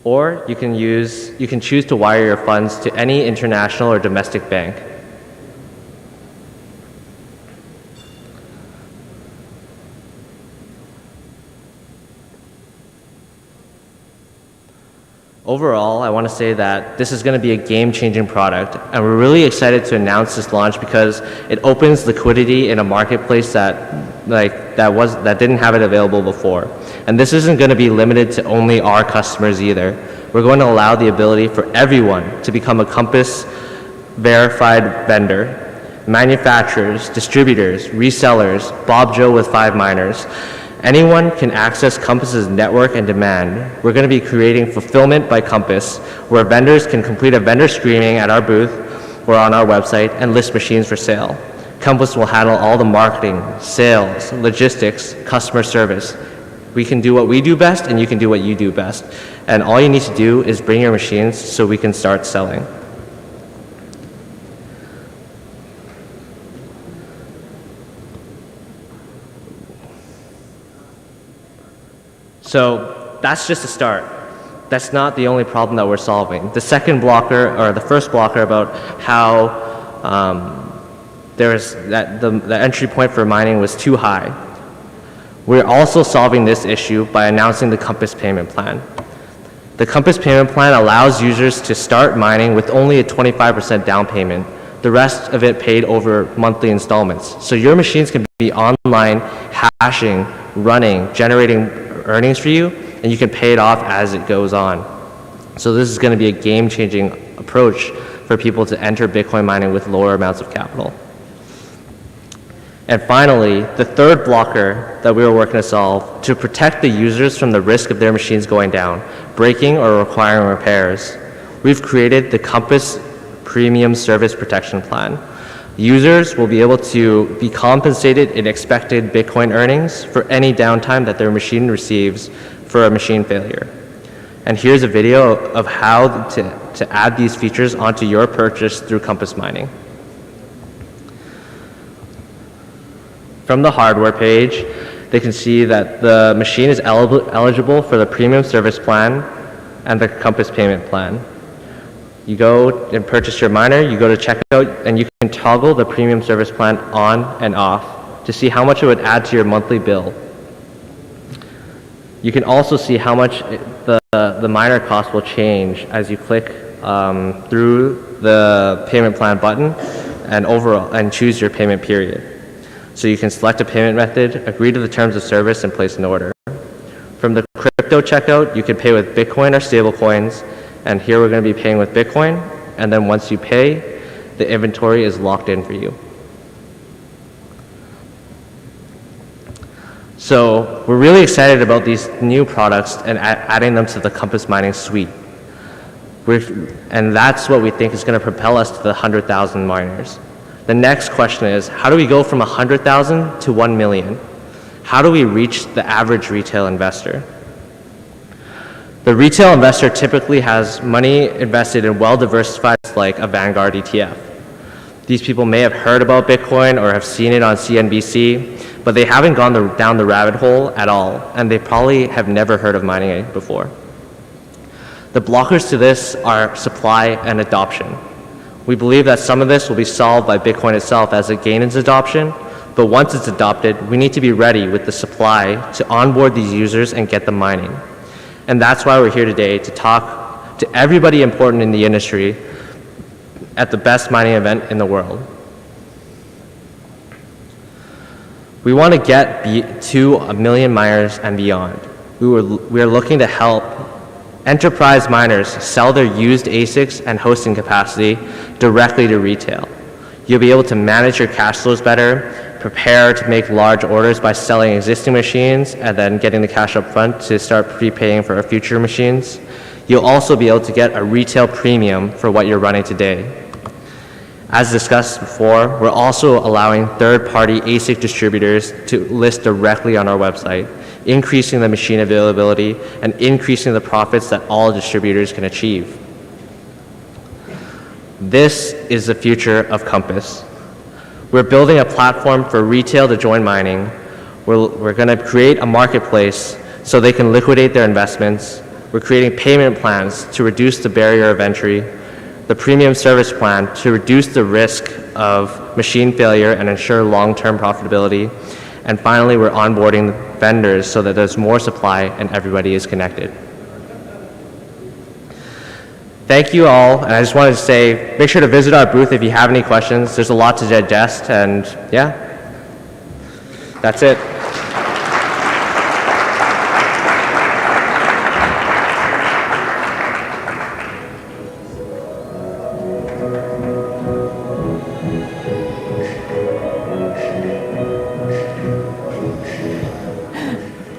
Or you can choose to wire your funds to any international or domestic bank. Overall, I want to say that this is going to be a game-changing product, and we're really excited to announce this launch because it opens liquidity in a marketplace that didn't have it available before. And this isn't going to be limited to only our customers either. We're going to allow the ability for everyone to become a Compass verified vendor. Manufacturers, distributors, resellers, Bob Joe with 5 miners. Anyone can access Compass's network and demand. We're going to be creating Fulfillment by Compass, where vendors can complete a vendor screening at our booth or on our website and list machines for sale. Compass will handle all the marketing, sales, logistics, customer service. We can do what we do best, and you can do what you do best. And all you need to do is bring your machines so we can start selling. So that's just a start. That's not the only problem that we're solving. The second blocker, or the first blocker about how the entry point for mining was too high. We're also solving this issue by announcing the Compass payment plan. The Compass payment plan allows users to start mining with only a 25% down payment, the rest of it paid over monthly installments. So your machines can be online, hashing, running, generating earnings for you, and you can pay it off as it goes on. So this is going to be a game-changing approach for people to enter Bitcoin mining with lower amounts of capital. And finally, the third blocker that we were working to solve to protect the users from the risk of their machines going down, breaking or requiring repairs. We've created the Compass Premium Service Protection Plan. Users will be able to be compensated in expected Bitcoin earnings for any downtime that their machine receives for a machine failure. And here's a video of how to add these features onto your purchase through Compass Mining. From the hardware page, they can see that the machine is eligible for the Premium Service Plan and the Compass Payment Plan. You go and purchase your miner, you go to checkout, and you can toggle the Premium Service Plan on and off to see how much it would add to your monthly bill. You can also see how much the miner cost will change as you click through the payment plan button and choose your payment period. So you can select a payment method, agree to the terms of service, and place an order. From the crypto checkout, you can pay with Bitcoin or stablecoins, and here we're going to be paying with Bitcoin, and then once you pay, the inventory is locked in for you. So we're really excited about these new products and adding them to the Compass Mining suite. And that's what we think is going to propel us to the 100,000 miners. The next question is, how do we go from 100,000 to 1 million? How do we reach the average retail investor? The retail investor typically has money invested in well-diversified like a Vanguard ETF. These people may have heard about Bitcoin or have seen it on CNBC, but they haven't gone down the rabbit hole at all, and they probably have never heard of mining it before. The blockers to this are supply and adoption. We believe that some of this will be solved by Bitcoin itself as it gains adoption, but once it's adopted, we need to be ready with the supply to onboard these users and get them mining. And that's why we're here today, to talk to everybody important in the industry at the best mining event in the world. We want to get to 1 million miners and beyond. We are looking to help enterprise miners sell their used ASICs and hosting capacity directly to retail. You'll be able to manage your cash flows better, prepare to make large orders by selling existing machines and then getting the cash up front to start prepaying for future machines. You'll also be able to get a retail premium for what you're running today. As discussed before, we're also allowing third-party ASIC distributors to list directly on our website, increasing the machine availability and increasing the profits that all distributors can achieve. This is the future of Compass. We're building a platform for retail to join mining. We're going to create a marketplace so they can liquidate their investments. We're creating payment plans to reduce the barrier of entry, the premium service plan to reduce the risk of machine failure and ensure long-term profitability. And finally, we're onboarding vendors so that there's more supply and everybody is connected. Thank you all, and I just wanted to say, make sure to visit our booth if you have any questions. There's a lot to digest, and yeah, that's it.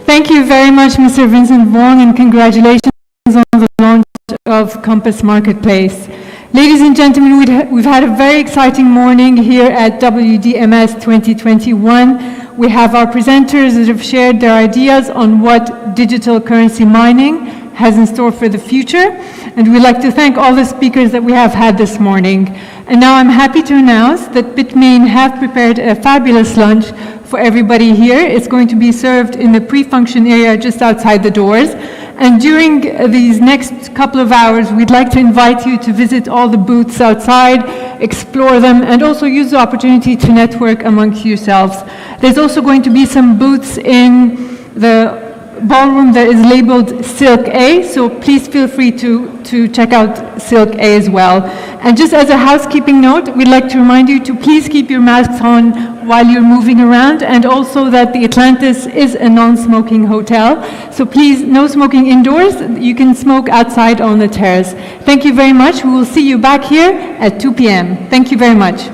Thank you very much, Mr. Vincent Wong, and congratulations on the launch of Compass Marketplace. Ladies and gentlemen, we've had a very exciting morning here at WDMS 2021. We have our presenters that have shared their ideas on what digital currency mining has in store for the future, and we'd like to thank all the speakers that we have had this morning. And now I'm happy to announce that Bitmain have prepared a fabulous lunch for everybody here. It's going to be served in the pre-function area just outside the doors. And during these next couple of hours, we'd like to invite you to visit all the booths outside, explore them, and also use the opportunity to network amongst yourselves. There's also going to be some booths in the ballroom that is labeled Silk A, so please feel free to check out Silk A as well. And just as a housekeeping note, we'd like to remind you to please keep your masks on while you're moving around, and also that the Atlantis is a non-smoking hotel, so please, no smoking indoors. You can smoke outside on the terrace. Thank you very much. We will see you back here at 2 p.m. Thank you very much.